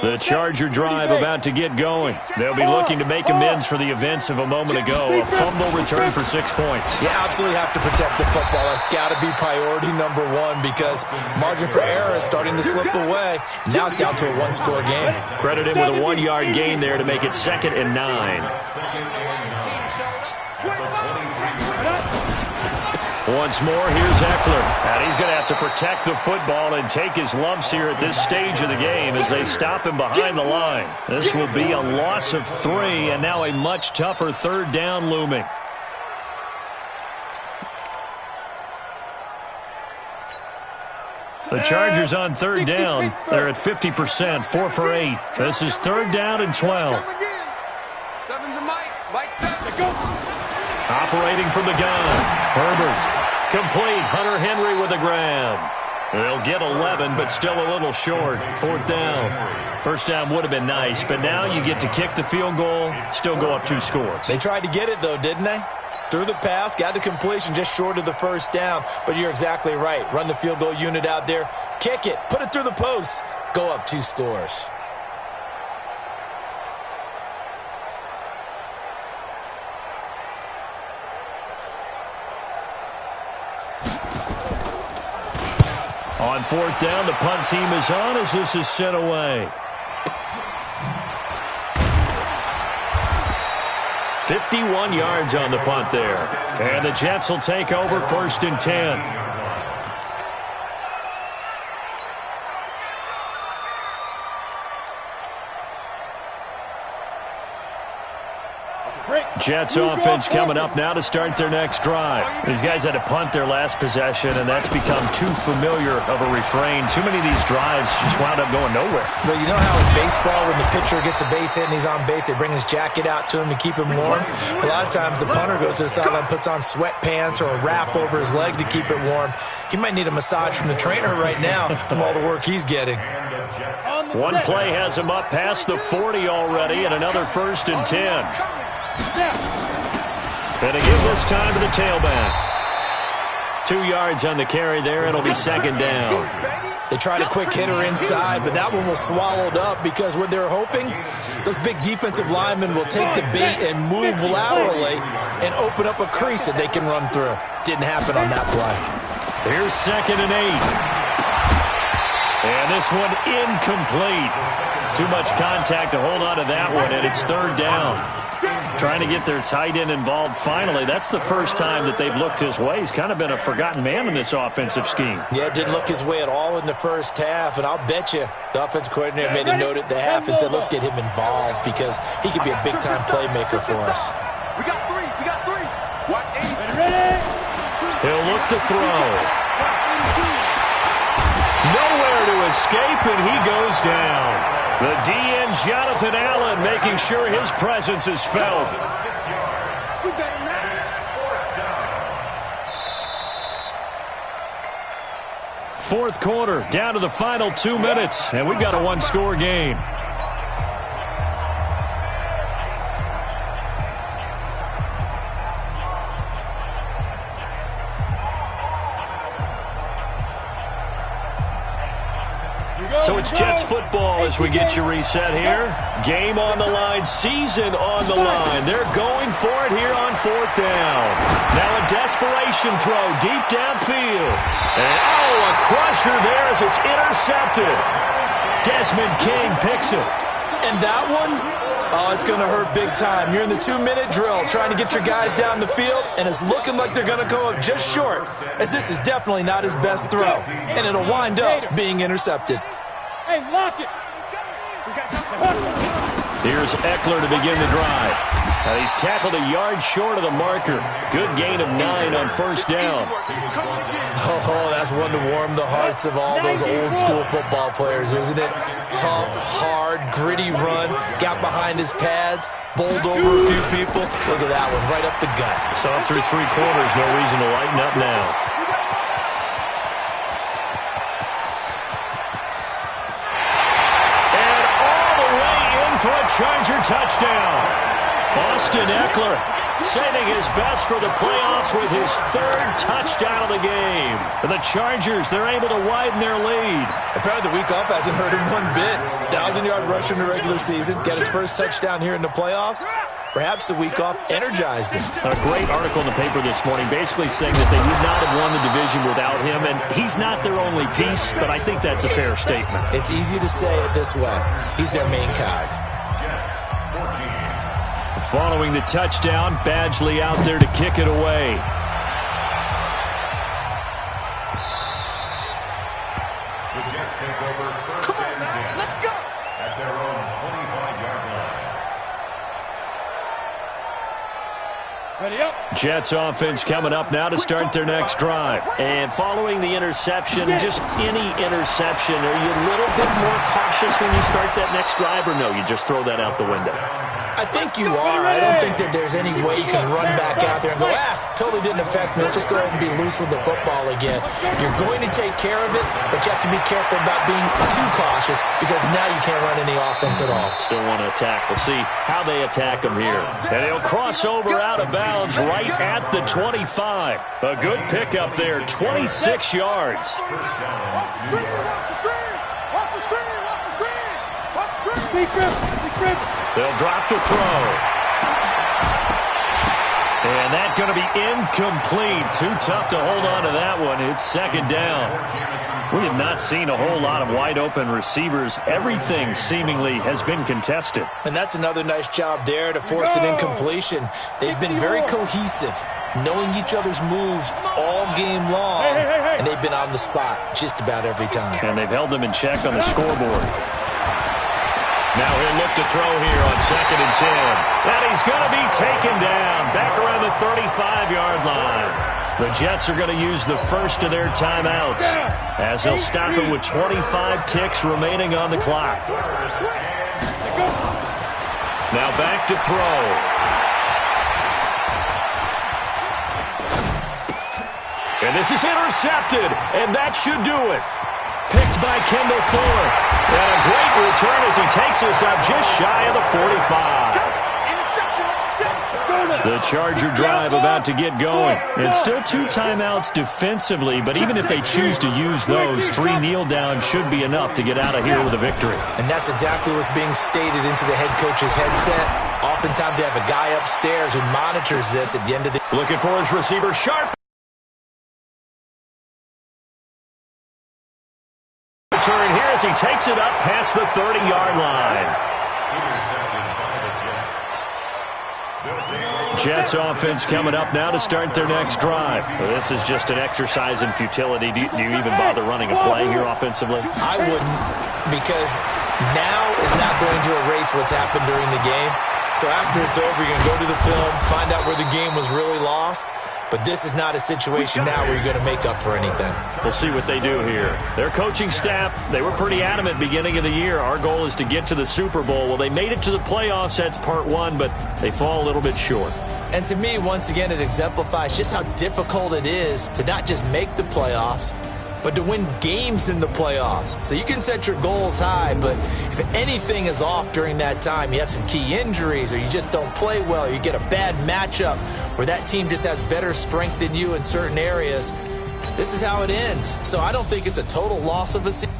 S3: The Charger drive about to get going. They'll be looking to make amends for the events of a moment ago. A fumble return for 6 points.
S6: You absolutely have to protect the football. That's got to be priority number one because margin for error is starting to slip away. Now it's down to a one-score game.
S3: Credit him with a 1-yard gain there to make it 2nd and 9. Once more, here's Eckler. And he's going to have to protect the football and take his lumps here at this stage of the game as they stop him behind the line. This will be a loss of 3, and now a much tougher third down looming. The Chargers on third down. They're at 50%, 4 for 8. This is 3rd down and 12.
S5: Seven's a Mike. Mike 7. Go.
S3: Operating from the gun. Herbert. Complete. Hunter Henry with a grab. They'll get 11, but still a little short. 4th down. First down would have been nice, but now you get to kick the field goal, still go up 2 scores.
S6: They tried to get it, though, didn't they? Threw the pass, got the completion just short of the first down. But you're exactly right. Run the field goal unit out there. Kick it. Put it through the posts. Go up 2 scores.
S3: On 4th down, the punt team is on as this is sent away. 51 yards on the punt there. And the Jets will take over 1st and 10. Jets offense coming up now to start their next drive. These guys had to punt their last possession, and that's become too familiar of a refrain. Too many of these drives just wound up going nowhere.
S6: Well, you know how in baseball, when the pitcher gets a base hit and he's on base, they bring his jacket out to him to keep him warm? A lot of times the punter goes to the sideline, puts on sweatpants or a wrap over his leg to keep it warm. He might need a massage from the trainer right now from all the work he's getting.
S3: One play has him up past the 40 already, and another 1st and 10. And again this time to the tailback. 2 yards on the carry there. It'll be 2nd down.
S6: They tried a quick hitter inside, but that one was swallowed up because what they're hoping, those big defensive linemen will take the bait and move laterally and open up a crease that they can run through. Didn't happen on that play.
S3: Here's 2nd and 8. And this one incomplete. Too much contact to hold on to that one, and it's 3rd down. Trying to get their tight end involved finally. That's the first time that they've looked his way. He's kind of been a forgotten man in this offensive scheme.
S6: Yeah, didn't look his way at all in the first half, and I'll bet you the offense coordinator made a note at the half and said, let's get him involved because he could be a big-time playmaker for us.
S5: We got 3. We got 3. Watch 8.
S7: Ready?
S3: He'll look to throw. Nowhere to escape, and he goes down. The DN, Jonathan Allen, making sure his presence is felt. Fourth quarter, down to the final 2 minutes, and we've got a 1-score game. So it's Jets football as we get you reset here. Game on the line, season on the line. They're going for it here on 4th down. Now a desperation throw deep downfield. And a crusher there as it's intercepted. Desmond King picks it.
S6: And that one, it's going to hurt big time. You're in the 2-minute drill trying to get your guys down the field, and it's looking like they're going to come up just short, as this is definitely not his best throw. And it'll wind up being intercepted.
S5: Hey, lock it.
S3: Here's Eckler to begin the drive. Now he's tackled a yard short of the marker. Good gain of 9 on 1st down.
S6: Oh, that's one to warm the hearts of all those old-school football players, isn't it? Tough, hard, gritty run, got behind his pads, bowled over a few people. Look at that one, right up the gut.
S3: So through 3 quarters, no reason to lighten up now. And all the way in for a Charger touchdown. Austin Eckler saving his best for the playoffs with his 3rd touchdown of the game. For the Chargers, they're able to widen their lead.
S6: Apparently the week off hasn't hurt him one bit. 1,000-yard rush in the regular season, get his first touchdown here in the playoffs. Perhaps the week off energized him.
S3: A great article in the paper this morning basically saying that they would not have won the division without him, and he's not their only piece, but I think that's a fair statement.
S6: It's easy to say it this way. He's their main cog.
S3: Following the touchdown, Badgley out there to kick it away.
S4: The Jets take over 1st and 10.
S5: Let's go.
S4: At their own 25-yard line.
S5: Ready up.
S3: Jets offense coming up now to start their next drive. And following the interception, just any interception, are you a little bit more cautious when you start that next drive, or no, you just throw that out the window?
S6: I think you are. I don't think that there's any way you can run back out there and go, totally didn't affect me. Let's just go ahead and be loose with the football again. You're going to take care of it, but you have to be careful about being too cautious because now you can't run any offense at all.
S3: Still want to attack. We'll see how they attack them here. And they'll cross over out of bounds right at the 25. A good pickup there, 26 yards. They'll drop to throw. And that's going to be incomplete. Too tough to hold on to that one. It's 2nd down. We have not seen a whole lot of wide-open receivers. Everything seemingly has been contested.
S6: And that's another nice job there to force an incompletion. They've been very cohesive, knowing each other's moves all game long, and they've been on the spot just about every time.
S3: And they've held them in check on the scoreboard. Now he'll look to throw here on 2nd and 10. And he's going to be taken down back around the 35-yard line. The Jets are going to use the first of their timeouts as they'll stop it with 25 ticks remaining on the clock. Now back to throw. And this is intercepted, and that should do it. Picked by Kendall Fuller. And a great return as he takes us up just shy of the 45. The Charger drive about to get going. And still 2 timeouts defensively, but even if they choose to use those, 3 kneel downs should be enough to get out of here with a victory.
S6: And that's exactly what's being stated into the head coach's headset. Oftentimes they have a guy upstairs who monitors this at the end of the...
S3: Looking for his receiver, Sharp. Return here as he takes it up past the 30-yard line. Jets offense coming up now to start their next drive. Well, this is just an exercise in futility. Do you even bother running a play here offensively?
S6: I wouldn't, because now is not going to erase what's happened during the game. So after it's over, you're going to go to the film, find out where the game was really lost. But this is not a situation now where you're going to make up for anything.
S3: We'll see what they do here. Their coaching staff, they were pretty adamant beginning of the year. Our goal is to get to the Super Bowl. Well, they made it to the playoffs. That's part 1, but they fall a little bit short.
S6: And to me, once again, it exemplifies just how difficult it is to not just make the playoffs, but to win games in the playoffs. So you can set your goals high, but if anything is off during that time, you have some key injuries or you just don't play well, or you get a bad matchup where that team just has better strength than you in certain areas, this is how it ends. So I don't think it's a total loss of a season.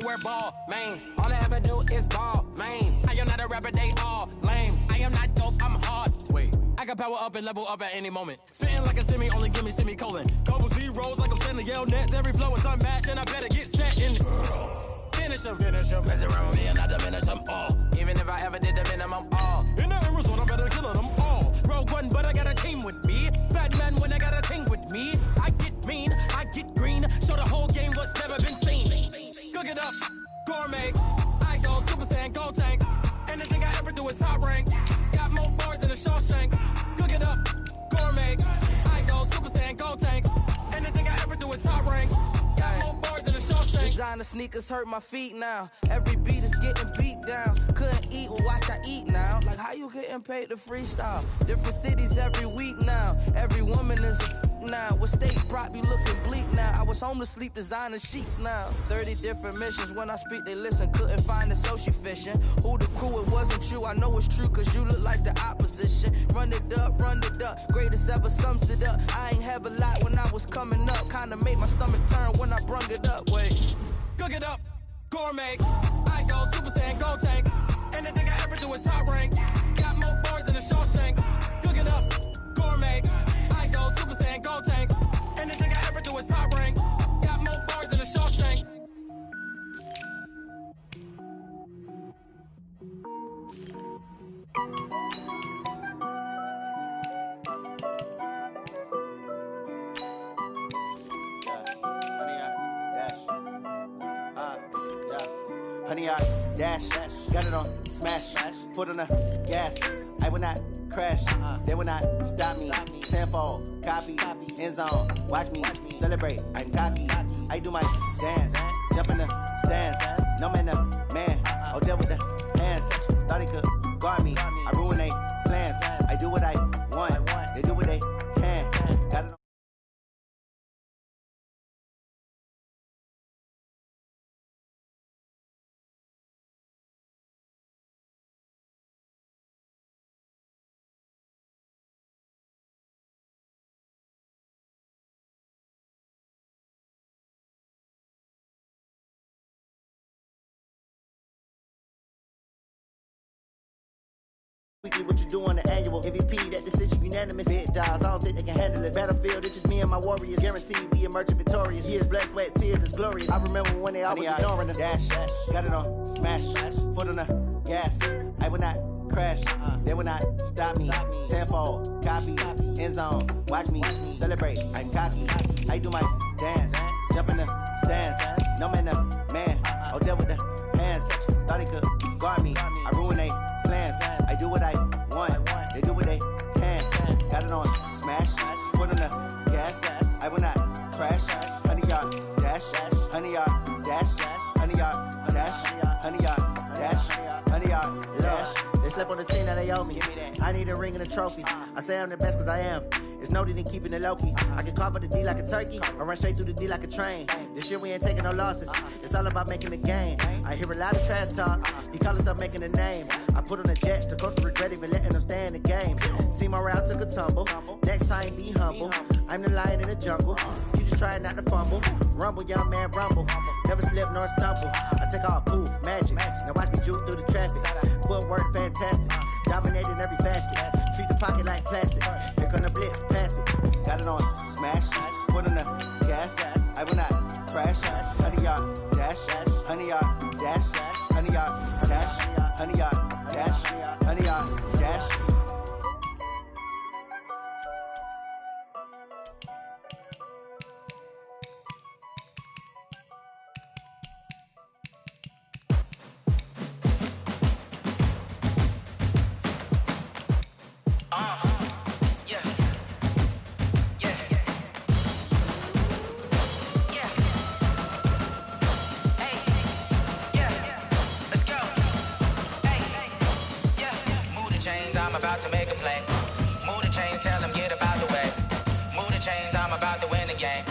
S2: don't wear ball mains. All I ever do is ball main. I am not a rapper, they all lame. I am not dope, I'm hard. Wait, I can power up and level up at any moment. Spitting like a semi, only give me semicolon. Couple zeros like I'm sending yell nets. Every flow is unmatched, and I better get set in. Finish them. Mess around with me and I diminish them all. Even if I ever did the minimum all. In the Amazon, I better kill them all. Rogue One, but I got a team with me. Batman when I got a team with me. I get mean, I get green. Show the whole game what's never been seen. Cook it up, gourmet. I go Super Saiyan, gold tank. Anything I ever do is top rank. Got more bars than a Shawshank. Cook it up, gourmet. I go Super Saiyan, gold tank. Anything I ever do is top rank. Got more bars than a Shawshank.
S8: Designer sneakers hurt my feet now. Every beat is getting beat down. Couldn't eat, well watch I eat now. Like how you getting paid to freestyle? Different cities every week now. Every woman is a now. What state prop be looking bleak now? I was home to sleep designer sheets now. 30 different missions. When I speak they listen. Couldn't find it so she fishing. Who the crew? It wasn't you. I know it's true cause you look like the opposition. Run it up. Greatest ever sums it up. I ain't have a lot when I was coming up. Kinda made my stomach turn when I brung it up. Wait.
S2: Cook it up, gourmet. I go Super Saiyan, gold tank. Anything I ever do is top rank. Got more bars than a Shawshank. Cook it up, gourmet. I go Super Saiyan, gold tank. Anything I ever do is top rank. Got more bars than a Shawshank.
S1: Honey, I dash, got it on, smash, foot on the gas. I will not crash, they will not stop me. Tenfold, copy, end zone, watch me celebrate. I'm cocky, I do my dance, jump in the stands. No man, the man, oh, deal with the hands. Thought he could guard me, I ruin they plans. I do what I want, they do what they can. Got it on. Weekly, what you do on the annual MVP, that decision unanimous. Big jobs, I don't think they can handle it. Battlefield, it's just me and my warriors. Guaranteed we emerging victorious. Years, blood, sweat, tears, is glorious. I remember when they always ignoring us. Dash, got it on, smash, foot on the gas. I will not crash, they will not stop me. Tenfold, copy, end zone, watch me celebrate. I'm cocky, I do my dance, jump in the stands. No man, the man, oh, deal with the hands. Thought he could guard me, I ruin they plans. I do what I want, they do what they can. Got it on, smash, foot on the gas. I will not crash, honey yard dash, honey yard dash, honey yard dash, honey yard dash, honey yard dash. They slept on the team that they owe me. I need a ring and a trophy. I say I'm the best cause I am. It's no need in keeping it low-key. I can carve up the D like a turkey or run straight through the D like a train. This year we ain't taking no losses. It's all about making the game. I hear a lot of trash talk. He call us up making a name. I put on the jets. The coach regret even letting them stay in the game. Team morale took a tumble. Next time be humble. I'm the lion in the jungle. You just trying not to fumble. Rumble, young man, rumble. Never slip nor stumble. I take off, poof, magic. Now watch me juke through the traffic. Footwork fantastic. Dominating every facet. Treat the pocket like plastic. Here come the blitz, pass it. Got it on, smash. Foot on the gas. I will not crash. Honey yard dash. Honey yard dash. Honey yard dash. Honey yard dash. Honey yard dash.
S2: I'm about to make a play. Move the chains, tell them get about the way. Move the chains, I'm about to win the game.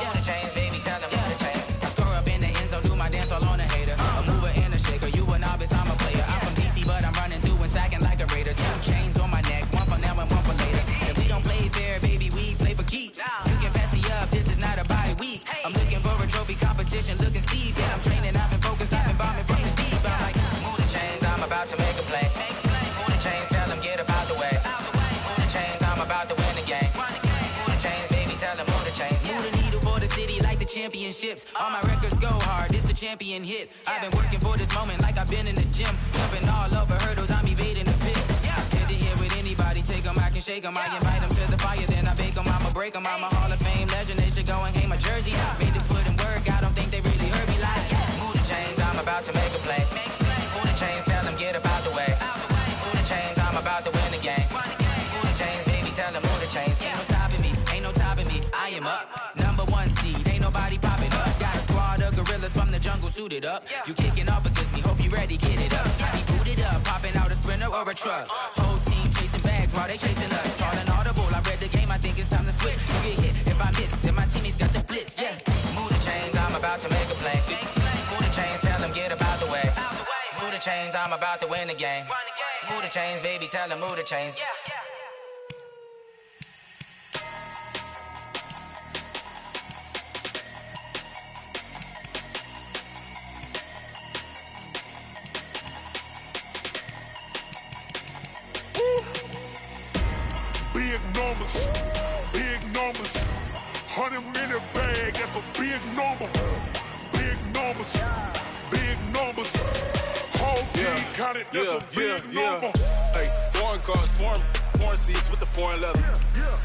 S2: Move the chains, baby, tell them move the chains. I score up in the end zone, do my dance all on a hater. A mover and a shaker, you a novice, I'm a player. I'm from DC, but I'm running through and sacking like a raider. 2 chains on my neck, one for now and one for later. If we don't play fair, baby, we play for keeps. You can pass me up, this is not a bye week. I'm looking for a trophy competition, looking steep. Yeah, I'm training, I've been focused. about to make a play. Move the chains, tell them get about the way. Move the chains, I'm about to win the game. Move the chains, baby, tell them move the chains. Move the needle for the city like the championships. All my records go hard, this a champion hit. I've been working for this moment like I've been in the gym. Jumping all over hurdles, I'm evading the pit. Head to head with anybody, take them, I can shake them. I invite them to the fire, then I bake them, I'ma break them. I'm a Hall of Fame legend, they should go and hang my jersey. Made to put in work, I don't think they really heard me like. Move the chains, I'm about to make a play. Move the chains, tell them get about the way. Move the chains, I'm about to win the game. Move the chains, baby, tell them move the chains. Ain't no stopping me, ain't no topping me. I am up, #1 seed, ain't nobody popping up. Got a squad of gorillas from the jungle suited up. You kicking off against me, hope you ready, get it up. I be booted up, popping out a Sprinter or a truck. Whole team chasing bags while they chasing us. Calling audible, I read the game, I think it's time to switch. You get hit, if I miss, then my teammates got the blitz, yeah. Move the chains, I'm about to make a play. Move the chains, tell them get about the way. Move the chains, I'm about to win the game. Move the chains, baby, tell them move the chains.
S9: Big numbers, big numbers. 100-minute bag, that's a big number. Big numbers, big numbers. Whole team counted, that's a big number.
S10: Hey, foreign cars, foreign seats with the foreign leather.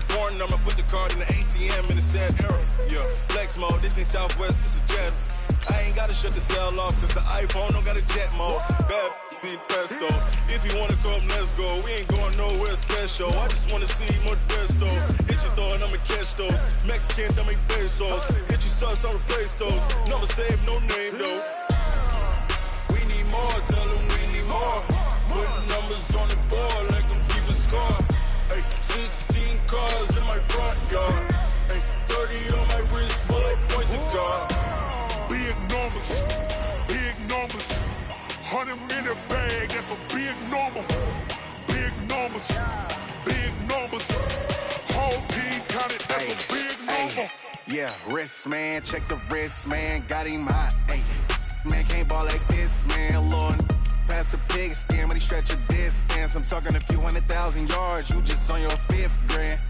S10: Foreign number, put the card in the ATM in the sad era. Yeah, flex mode, this ain't Southwest, this is Jet. I ain't gotta shut the cell off, cause the iPhone don't got a jet mode. Bad need pesto. If you wanna come, let's go. We ain't going nowhere special. I just wanna see more desto. Hit your throw and I'ma catch those. Mexican, don't make pesos. Hit your sauce, I'll replace those. Number save, no name though. We need more, tell them we need more. Putting numbers on the board like them keep a score. Hey, 16 cars in my front yard. Hey, 30 on my wrist, bullet point to God.
S9: Big numbers, big numbers. 100-minute bag, that's a big number. Big numbers, big numbers. Whole team counted, that's a big number.
S11: Yeah, wrist man, check the wrist man, got him hot. Ay, man can't ball like this, man. Lord, past the pig skin when he stretch a distance. I'm talking a few 100,000 yards, you just on your 5th grand.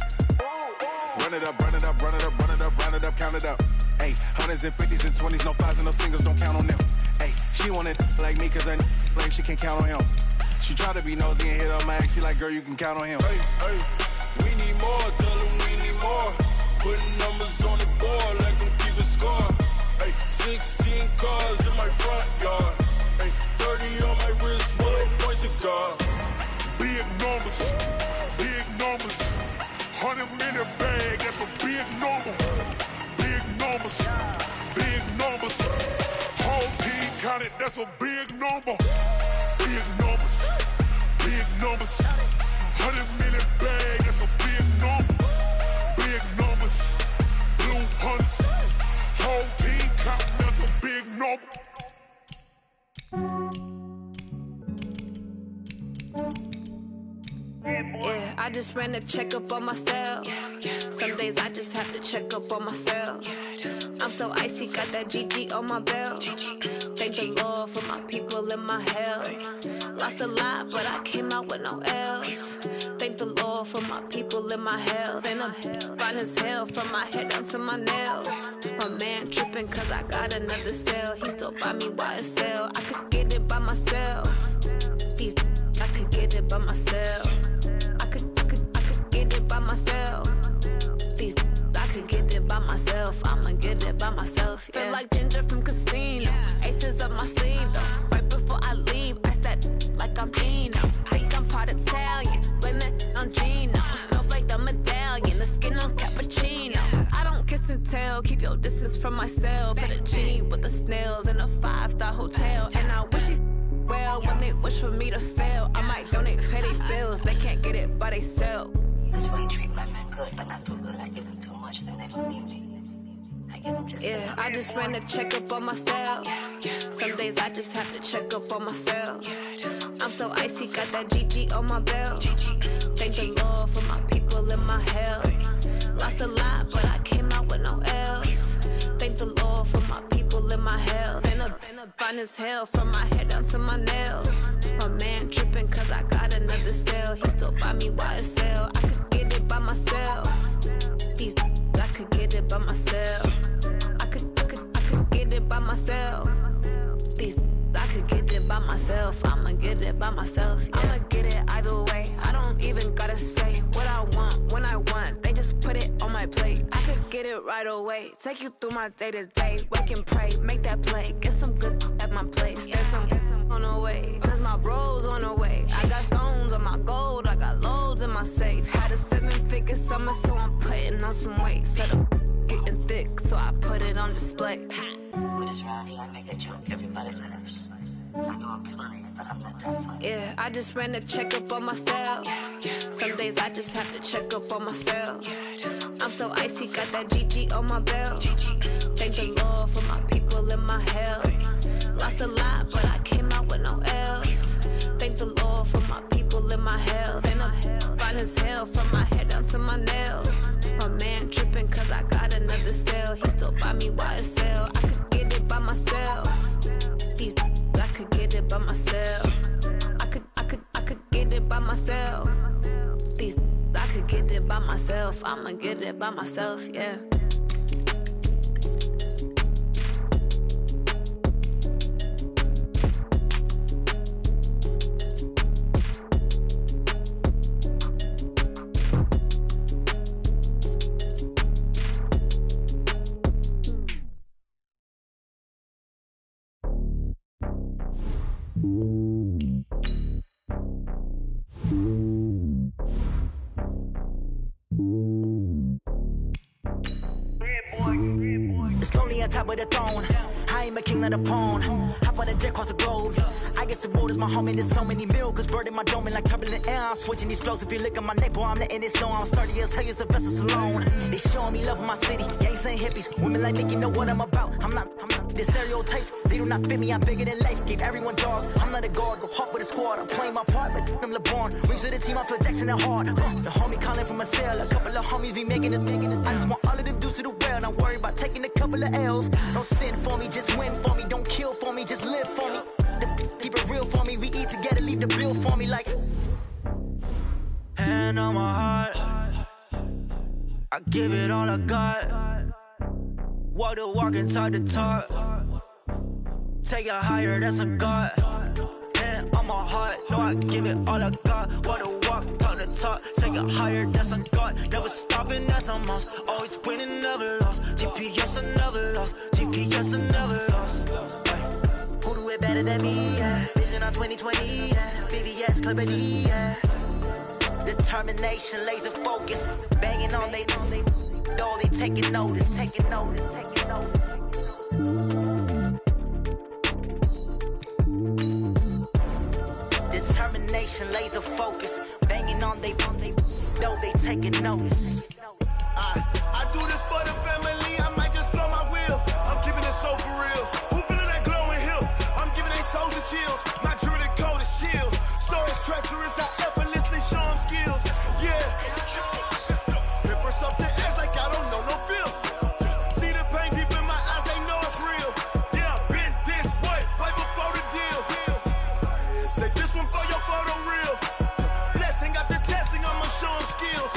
S11: Run it up, run it up, run it up, run it up, run it up, count it up. Ay, 100s and 50s and 20s, no 5s and no singles, don't count on them. Ay, she wanted like me cause her lame, she can't count on him. She try to be nosy and hit up my ex, she like, girl, you can count on him.
S10: Hey, hey, we need more, tell them we need more. Putting numbers on the board like them keep a score. Hey, 16 cars in my front yard. Hey, 30 on my wrist, bullet point to God.
S9: Big numbers, big numbers. 100-minute bag, that's a big number. Big numbers, big numbers. Whole team counted, that's a big number. Big numbers, big numbers. 100-minute bag, that's a big number. Big numbers, blue hunts. Whole team counting, that's a big number.
S12: Yeah, I just ran a checkup on myself. Some days I just have to check up on myself. I'm so icy, got that GG on my belt. Thank the Lord for my people and my health. Lost a lot, but I came out with no L's. Thank the Lord for my people and my health. And I'm fine as hell from my head down to my nails. My man tripping cause I got another cell. He still buy me YSL. I could get it by myself. These I could get it by myself. I could get it by myself. These I could get it by myself. I'ma get it by myself. Yeah. Feel like Ginger from Casino. Aces up my sleeve though. Right before I leave, I start like I'm Dino. Think I'm part Italian, blame it on Gino. Snowflake the medallion, the skin on cappuccino. I don't kiss and tell, keep your distance from myself. At a genie with the snails in a 5-star hotel. And I wish he's well when they wish for me to fail. I might donate petty bills, they can't get it by themselves.
S13: That's why you treat my men good, but not too good. I give them too much, then they don't need me. I give them just
S12: yeah, I just ran a checkup on myself. Some days I just have to check up on myself. I'm so icy, got that GG on my belt. Thank the Lord for my people and my health. Lost a lot, but I came out with no L's. Thank the Lord for my people and my health. And I'm fine as hell from my head down to my nails. My man me YSL. I could get it by myself. These I could get it by myself. I could get it by myself. These I could get it by myself. I'ma get it by myself. Yeah. I'ma get it either way. I don't even gotta say what I want when I want. They just put it on my plate. I could get it right away. Take you through my day to day. Wake and pray, make that play. Get some good at my place. There's some on the way, cause my bro's on the way. I got stones on my gold. I got loads in my safe. Had a 7-figure summer, so I'm putting on some weight. Set up getting thick, so I put it on display.
S13: With this round here, I make a joke, everybody laughs. I know I'm funny, but I'm not that funny.
S12: Yeah, I just ran a checkup on myself. Some days I just have to check up on myself. I'm so icy, got that GG on my belt. Thank the Lord for my people in my health. Lost a lot, but I came out with no L's. Thank the Lord for my people in my health. And I'm fine as hell from my head down to my nails. My man tripping cause I got another cell. He still buy me YSL. I could get it by myself. These I could get it by myself. I could get it by myself. These I could get it by myself. I'ma get it by myself, yeah.
S14: It's lonely on top of the throne. I ain't a king of the pawn. Hop on a jet across the globe. I guess the road is my home and there's so many miracles bird in my dome and like turbulent air. I'm switching these flows. If you look at my neck, boy, I'm letting it slow. I'm sturdy as hell as a vessel alone. They showing me love in my city. Gangs ain't hippies. Women like Nick, you know what I'm about. I'm not. The stereotypes, they do not fit me. I'm bigger than life. Gave everyone jobs. I'm not a guard. Go hard with a squad. I'm playing my part, but I'm LeBron. Rings to the team. I feel Jackson and hard. The homie calling from a cell. A couple of homies be making it. I just want all of them dudes to the well. Not worry about taking a couple of L's. Don't sin for me, just win for me. Don't kill for me, just live for me. Keep it real for me. We eat together, leave the bill for me like. Hand on my heart, I give it all I got. Walk the walk and talk the talk. Take it higher, that's a God. Hand on my heart, no, I give it all I got. Walk the walk, talk the talk. Take it higher, that's a God. Never stopping, that's a must. Always winning, never lost. GPS, I never lost. GPS, I never lost. Who do it better than me? Yeah. Vision on 2020. Yeah. VVS, Clarity. Yeah. Determination, laser focus. Banging on they door, they taking notice. Taking notice. Taking notice. Determination, laser focus. Banging on they door, they taking notice.
S11: I do this for the family. I might just blow my wheel. I'm keeping it so for real. Who feeling that glowing hill? I'm giving they souls the chills. My jewelry code is chill. Stories treacherous. I effortlessly show them skills. Yeah. Paper stuff to edge like I don't know no feel. See the pain deep in my eyes. They know it's real. Yeah, been this way before the deal. Say this one for your photo real. Blessing after testing. I'ma show them skills.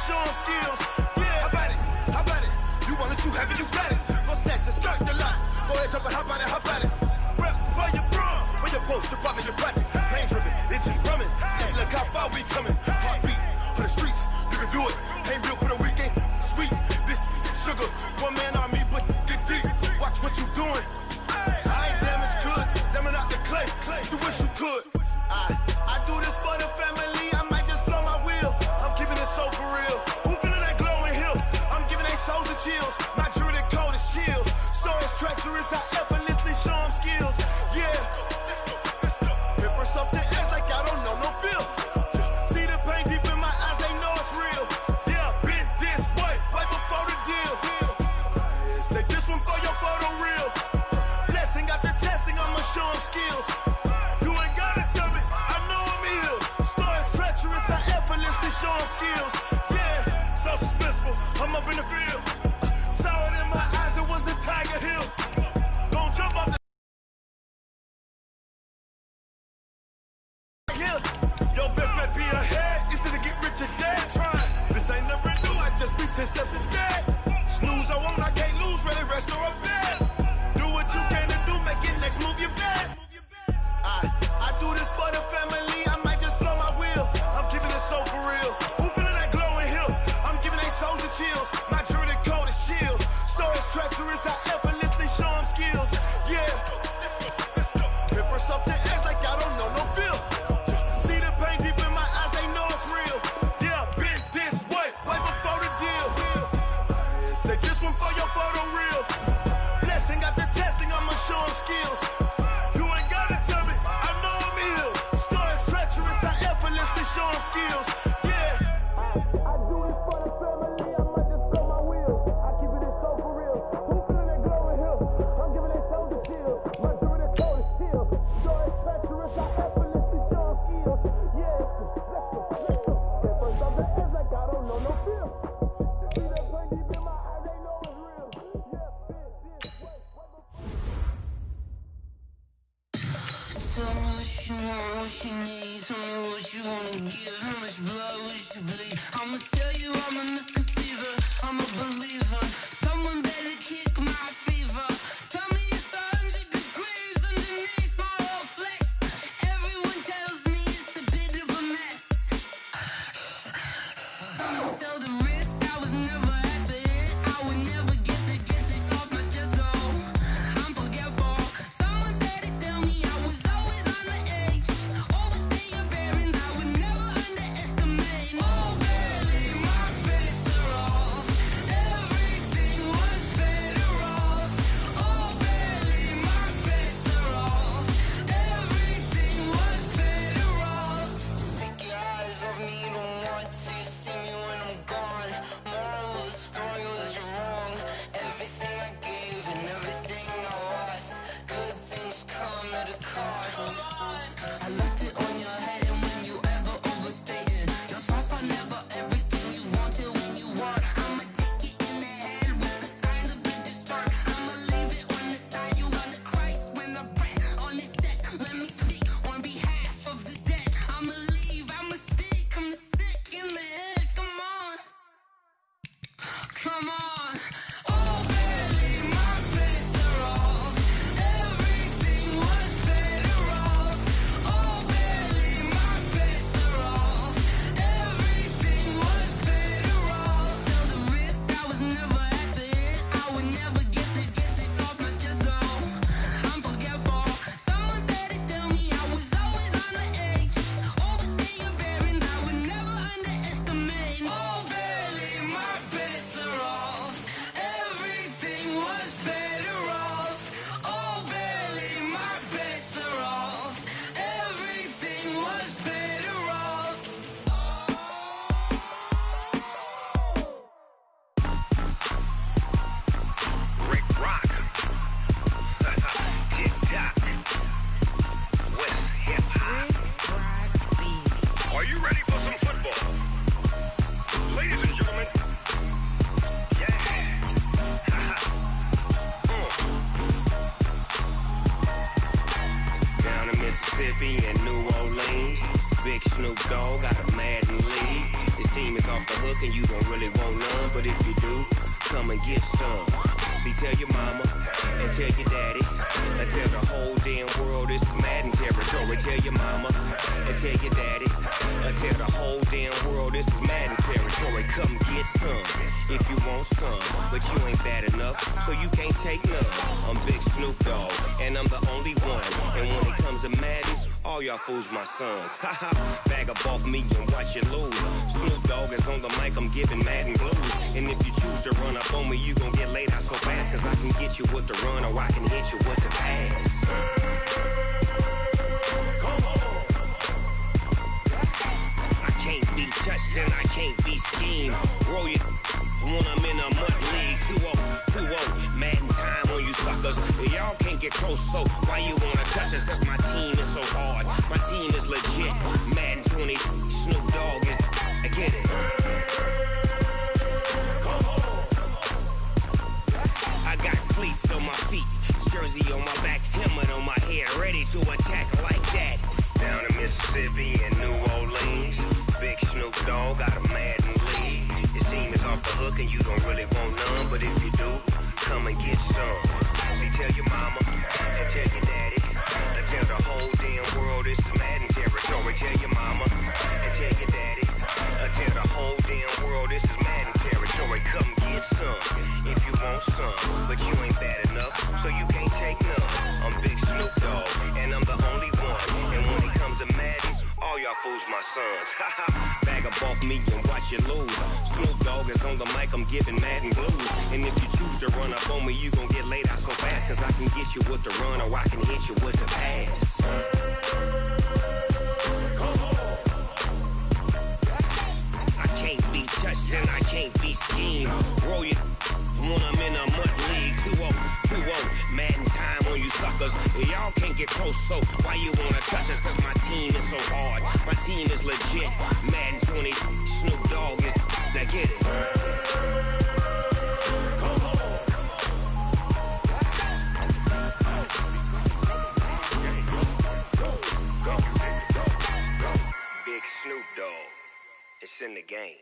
S11: Show them skills. Yeah, how about it? How about it? You want it, you have it, you got it. Go snatch it, skirt the lot. Go ahead, jump and hop on it, hop on it. Rep for your prom, for your post, your your projects. Pain driven, engine drumming. Hey, look how far we coming. Heartbeat on the streets, you can do it. Ain't built for the weekend. Sweet, this sugar. One man on me, but get deep. Watch what you doing. I ain't damaged goods, damn it out the clay. You wish you could. I do this for the family. I might just blow my wheel. I'm keeping it so for real. Who feeling that glowing hill? I'm giving they souls the chills. My jewelry code is chill. Stories treacherous. I effortlessly show them skills. Yeah. Paper stuff to edge like I don't know no feel. See the pain deep in my eyes. They know it's real. Yeah, been this way before the deal. Say this one for your photo real. Blessing after testing. I'ma show them skills. You ain't gotta tell me. I know I'm ill. Stories treacherous. I effortlessly show them skills. Yeah, so suspenseful. I'm up in the field. Saw it in my eyes. It was the Tiger Hill. Gon' jump off the
S9: here. Your best bet be ahead. Easy to get rich or dead trying. This ain't never new, I just be 10 steps instead. Snooze, I won't, I can't lose, ready, rest or a bed. Do what you can to do, make it next move your best. I do this for the family, I might just blow my wheel. I'm keeping it so for real. Who feeling that glowing hill? I'm giving they souls the chills. My jewelry code is chill. Stories treacherous, I effortlessly show them skills. Yeah. Paper stuff the edge like I don't know no feel. See the pain deep in my eyes, they know it's real. Yeah, been this way before the deal. Say this one for your photo reel. Blessing after testing, I'ma show them skills. You ain't gotta tell me, I know I'm ill. Stories treacherous, I effortlessly show them skills. Yeah. I do this for the family, I might just blow my wheel. I keep it so for real. Who feeling that glowing hill? I'm giving they souls the chills. My jewelry code is chill. Stories treacherous, I effortlessly show them skills. Yeah. Let's go. Get first off the edge like I don't know no feel. See that pain deep in my eyes, they know it's real. Yeah, been this way before.
S15: Tell me what you want, what you need. Tell me what you wanna give. How much blood would you bleed? I'ma tell you I'm a misconceiver. I'm a believer. Someone better kick my fever. Tell me it's 100 degrees underneath my whole flesh. Everyone tells me it's a bit of a mess. I'ma tell the risk I was never at the end. I would never get it off my chest. Oh, I'm forgetful. Someone better tell me I was always on the edge. Overstay your bearings, I would never underestimate. Oh, barely, my bets are off. Everything was better off. Oh, barely, my bets are off. Everything was better off. Take your eyes off me, you don't want to see me when I'm gone. Moral of the story was you're wrong. Everything I gave and everything I lost. Good things come at a cost. I left it on your head, and when you ever overstated, your thoughts are never everything you wanted when you want. I'ma take it in the head with the signs of being disturbed. I'ma leave it on the side. You want to Christ when I breath on this set. Let me speak on behalf of the dead. I'ma leave, I'ma speak. I'm the sick in the head. Come on, come on. Oh, barely, my bets are off. Everything was better off. Oh, barely, my bets are off. Everything was better off. Tell the risk I was never at the end. I would never get it off my chest. Oh, I'm forgetful. Someone better tell me I was always on the edge. Overstay your bearings, I would never underestimate. Oh, barely, my bets are off. Everything was better off. Oh, barely, my bets are off. Everything was better off.
S16: Rick Rock. Tick-tock. West hip-hop. Are you ready for some football? Ladies and gentlemen. Yeah.
S17: Down in Mississippi and New Orleans, Big Snoop Dogg got a Madden lead. His team is off the hook and you don't really want none, but if you do, come and get some. See, tell your mama and tell your daddy and tell the whole damn world this is Madden territory. Tell your mama and tell your daddy and tell the whole damn world this is Madden territory. Come get some if you want some, but you ain't bad enough, so you can't take none. I'm Big Snoop Dogg and I'm the only one. And when it comes to Madden, all y'all fools my sons. Haha, bag up off me and watch you lose. Snoop Dogg is on the mic, I'm giving Madden blues. And if you choose to run up on me, you gon' get laid out so fast. Cause I can get you with the run or I can hit you with the pass. I can't be touched and I can't be schemed. Roll you when I'm in a mud league. 2-0, Madden time on you suckers. Y'all can't get close, so why you wanna touch us? Cause my team is so hard, my team is legit. Madden 20, Snoop Dogg is, I get it. I got cleats on my feet, jersey on my back, helmet on my head, ready to attack like that. Down in Mississippi. it be in New Orleans. Big Snoop Dogg got a mad in league. His team is off the hook and you don't really want none, but if you do, come and get some. See, tell your mama and tell your daddy and tell the whole damn world this is Madden territory. Tell your mama and tell your daddy and tell the whole damn world this is Madden territory. Come get some if you want some, but you ain't bad enough, so you can't take none. I'm Big Snoop Dogg, and I'm the only one. And when it comes to Madden, all y'all fools my sons. Bag up off me and watch you lose. Snoop Dogg is on the mic, I'm giving Madden blues. And if you choose to run up on me, you gon' get laid out so fast. Cause I can get you with the run or I can hit you with the pass. I can't be touched and I can't be schemed. Roll you when I'm in a mud league. 2-0, Madden time on you suckers. Y'all can't get close, so why you wanna touch us? Cause my team is so hard, my team is legit. Madden 20, Snoop Dogg is, now get it. Big Snoop Dogg, it's in the game.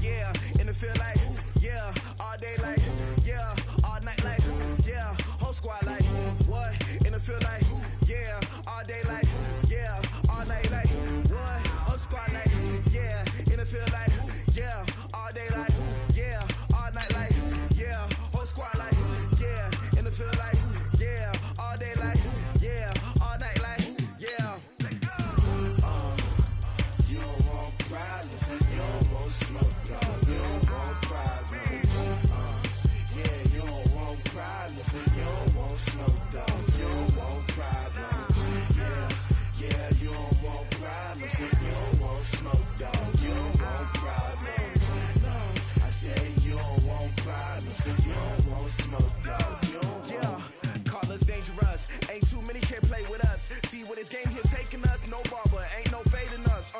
S8: Yeah, and it feel like, yeah, all day like, yeah, all night like, yeah, whole squad like, what? And it feel like, yeah, all day like, yeah, all night like, what? Whole squad like, yeah, and it feel like, yeah, all day like, yeah, all night like, yeah, whole squad like, yeah, and it feel like, yeah, all day like, yeah, all night like, yeah. You don't want problems, you don't want smoke, dog. You don't want problems. Yeah, you don't want problems, you don't want smoke, dog. You don't want problems. Yeah, you don't want problems, you don't want smoke, dog. You don't want problems. No, I said you don't want problems, you don't want smoke, dog. You don't want. Call us dangerous. Ain't too many can play with us. See what this game here taking us. No barber, ain't no fading us.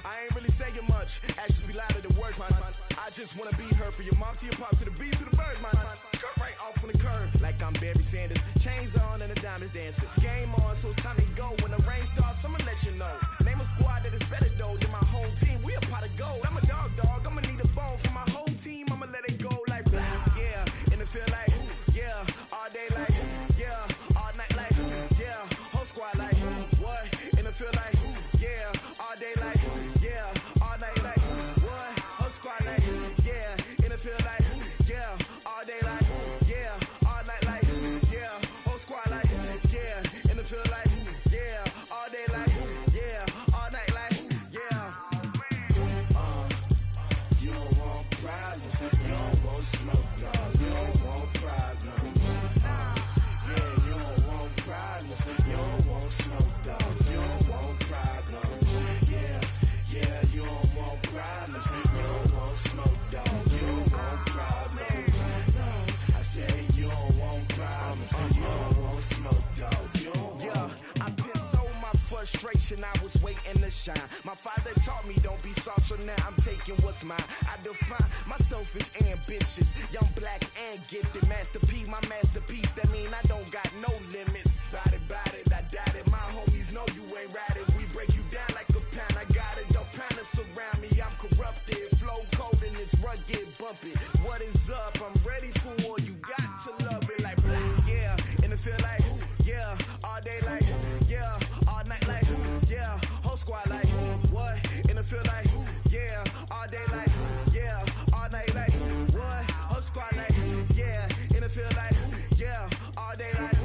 S8: I ain't really saying much. Actions be louder than words, man. I just wanna be heard from your mom to your pop to the bees to the birds, man. Cut right off on the curb like I'm Barry Sanders. Chains on and the diamonds dancing. Game on, so it's time to go. When the rain starts, I'ma let you know. Name a squad that is better though than my home team. We a pot of gold. I'm a dog. I'ma need a bone for my whole team. I'ma let it go like blah. Yeah, and it feel like yeah, all day like yeah, all night like yeah, whole squad like what? And it feel like yeah, all day like yeah, all night like what? Whole squad like yeah, and it feel like yeah, all day like yeah, all night like yeah, whole squad like yeah, and it feel like yeah, all day like yeah, all night like yeah. You don't want problems, you don't want smoke, dog. You don't want problems. Yeah, you don't want problems, you don't want smoke, dog. You don't want problems. Yeah, you don't want problems, you don't want smoke, dog. You don't want problems. No, I said you don't want problems, you don't want smoke, dog. You don't want. Yeah, I've been so my frustration, I was waiting to shine. My father taught me don't be soft, so now I'm taking what's mine. I define myself as ambitious, young, black, and gifted. Master P, my masterpiece, that mean I don't got no limits. Bout it, I doubt it. My homies know you ain't ratted. We break you down like a pound. I got it, don't pound us around me. I'm corrupted, flow cold and it's rugged, bumpy. What is up? I'm ready for war. You got to love it like blah. Yeah, and it feel like yeah, all day like yeah, all night like yeah, whole squad like what? And it feel like yeah, all day like yeah, all night like what? Whole squad like yeah, and it feel like yeah, all day like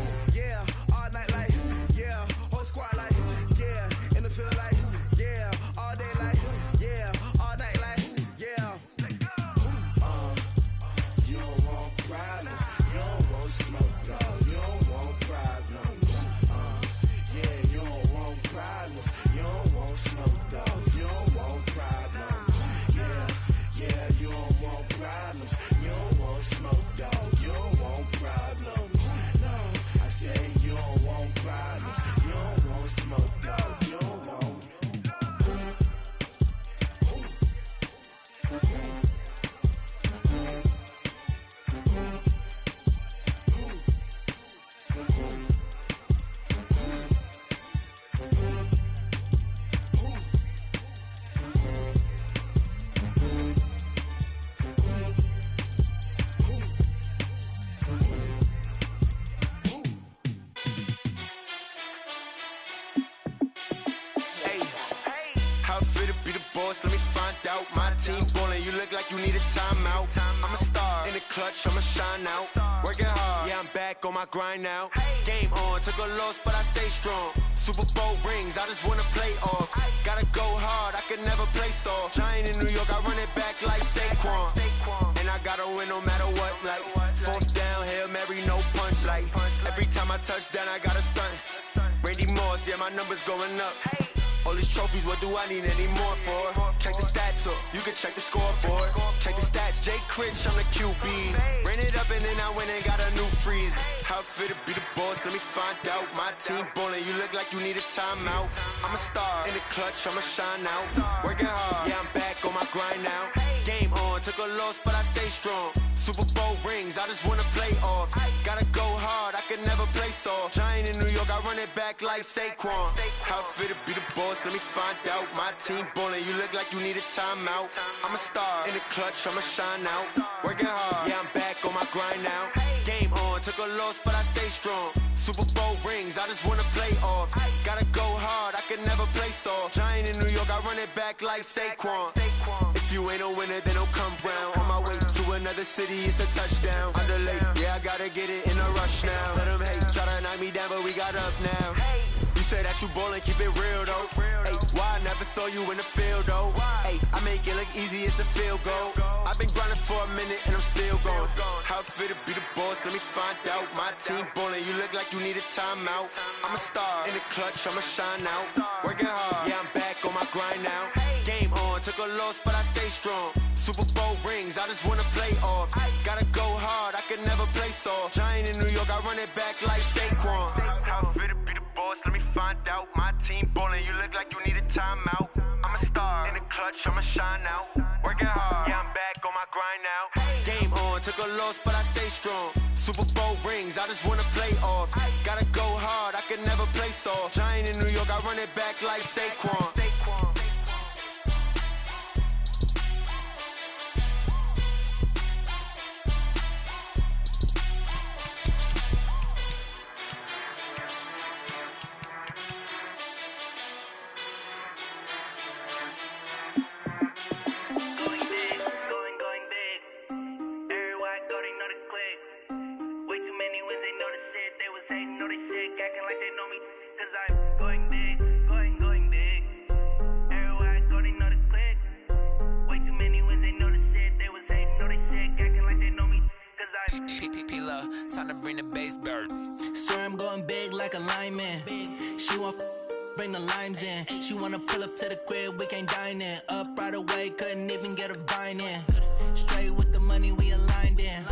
S11: boss, let me find out. My team ballin', you look like you need a timeout. I'm a star, in the clutch, I'ma shine out. Working hard, yeah, I'm back on my grind now. Game on, took a loss, but I stay strong. Super Bowl rings, I just wanna play off. Gotta go hard, I can never play soft. Giant in New York, I run it back like Saquon. And I gotta win no matter what, like fourth down, Hail Mary, no punch. Like every time I touch down, I gotta stunt. Randy Moss, yeah, my numbers going up. All these trophies, what do I need any more for? Check the stats up, you can check the scoreboard. Check the stats, Jay Critch, I'm the QB. Ran it up and then I went and got a new freeze. How fit to be the boss, let me find out. My team ballin', you look like you need a timeout. I'm a star, in the clutch, I'ma shine out. Working hard, yeah, I'm back on my grind now. Game on, took a loss, but I stay strong. Super Bowl rings, I just wanna play off. Gotta go hard, I can never play soft. Giant in New York, I run it back like Saquon. How fit to be the boss, let me find out. My team ballin', you look like you need a timeout. I'm a star, in the clutch, I'ma shine out. Working hard, yeah, I'm back on my grind now. Game on, took a loss, but I stay strong. Super Bowl rings, I just wanna play off. Gotta go hard, I can never play soft. Giant in New York, I run it back like Saquon. If you ain't a winner, then don't come round. On my way to another city, it's a touchdown. Underlay, yeah, I gotta get it in a rush now. Let them hate, try to knock me down, but we got up now. You say that you ballin', keep it real though. Ay, why I never saw you in the field though? Ay, I make it look easy, it's a field goal. I've been grinding for a minute and I'm still going. How fit to be the boss, let me find out. My team ballin', you look like you need a timeout. I'm a star, in the clutch, I'ma shine out. Working hard, yeah, I'm back on my grind now. Game on, took a loss, but I stay strong. Super Bowl rings, I just wanna play off. Gotta go hard, I can never play soft. Giant in New York, I run it back like Saquon. How fit to be the boss, let me find out. My team ballin', you look like you need a timeout. I'm a star, in the clutch, I'ma shine out. Working hard, yeah, I'm back on my grind now. Game on, took a loss, but I stay strong. Super Bowl rings, I just wanna play off. Gotta go hard, I can never play soft. Giant in New York, I run it back like Saquon.
S8: Time to bring the bass bird. Swear I'm going big like a lineman. She want bring the limes in. She wanna pull up to the crib, we can't dine in. Up right away, couldn't even get a vine in. Straight with the money we aligned in.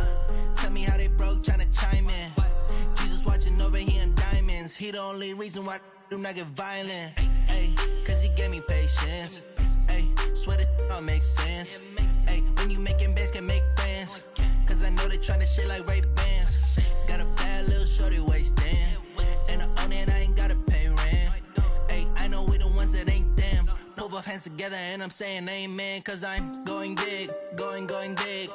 S8: Tell me how they broke, tryna chime in. Jesus watching over here in diamonds. He the only reason why I do not get violent. Ay, cause he gave me patience. Ay, swear that all makes sense. Ay, when you making bands, can make friends. Cause I know they tryna shit like Ray-Bans. Got a bad little shorty wasting. And I own it, I ain't gotta pay rent. Ay, I know we the ones that ain't them. Put both hands together and I'm saying amen. Cause I'm going big, going big.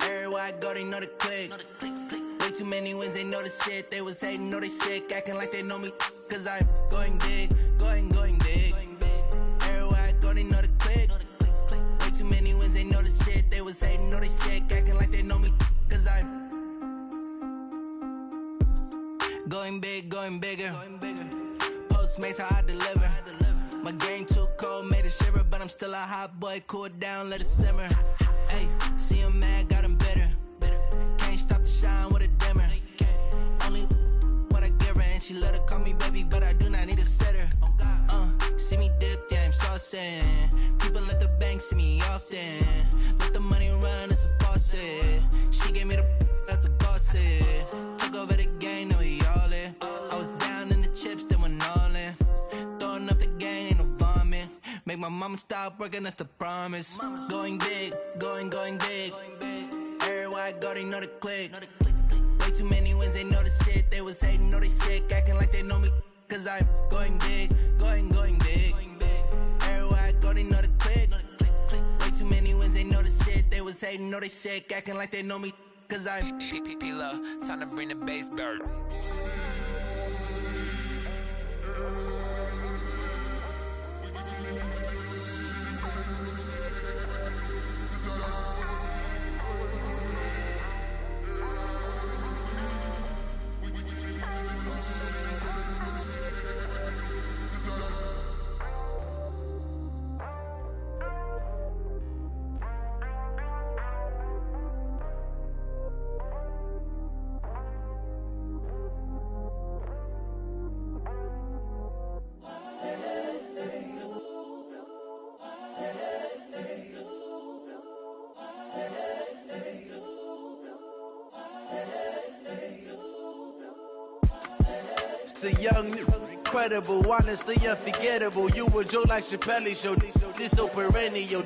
S8: Everywhere I go, they know the click. Way too many wins, they know the shit. They was hating, know they sick, acting like they know me. Cause I'm going big, going big. Everywhere I go, they know the click. Way too many wins, they know the shit. They was hating, know they sick, acting like they know me. Cause I'm going big, going bigger. Postmates, how I deliver. My game too cold, made it shiver. But I'm still a hot boy, cool it down, let it simmer. Hey, see him mad, got him bitter. Can't stop the shine with a dimmer. Only what I give her, and she let her call me baby, but I do not need a sitter. See me dip, yeah, I'm saucing. People at the bank see me often. Let the money run, it's a faucet. She gave me the that's a bosses. Took over the game, now we all in. I was down in the chips, then went all in. Throwing up the game, ain't no vomit. Make my mama stop working, that's the promise. Going big, going big. Everywhere I go, they know the click. Way too many wins, they know the shit. They was hating, know they sick, acting like they know me. Cause I'm going big, going big. Everywhere I go, they know the click. Way too many wins, they know the shit. They was hating, know they sick, acting like they know me. Cause I'm P-P-P-Love, time to bring the bass bird.
S18: The young, incredible, honestly unforgettable. You a Joe like Chappelle show. This so perennial.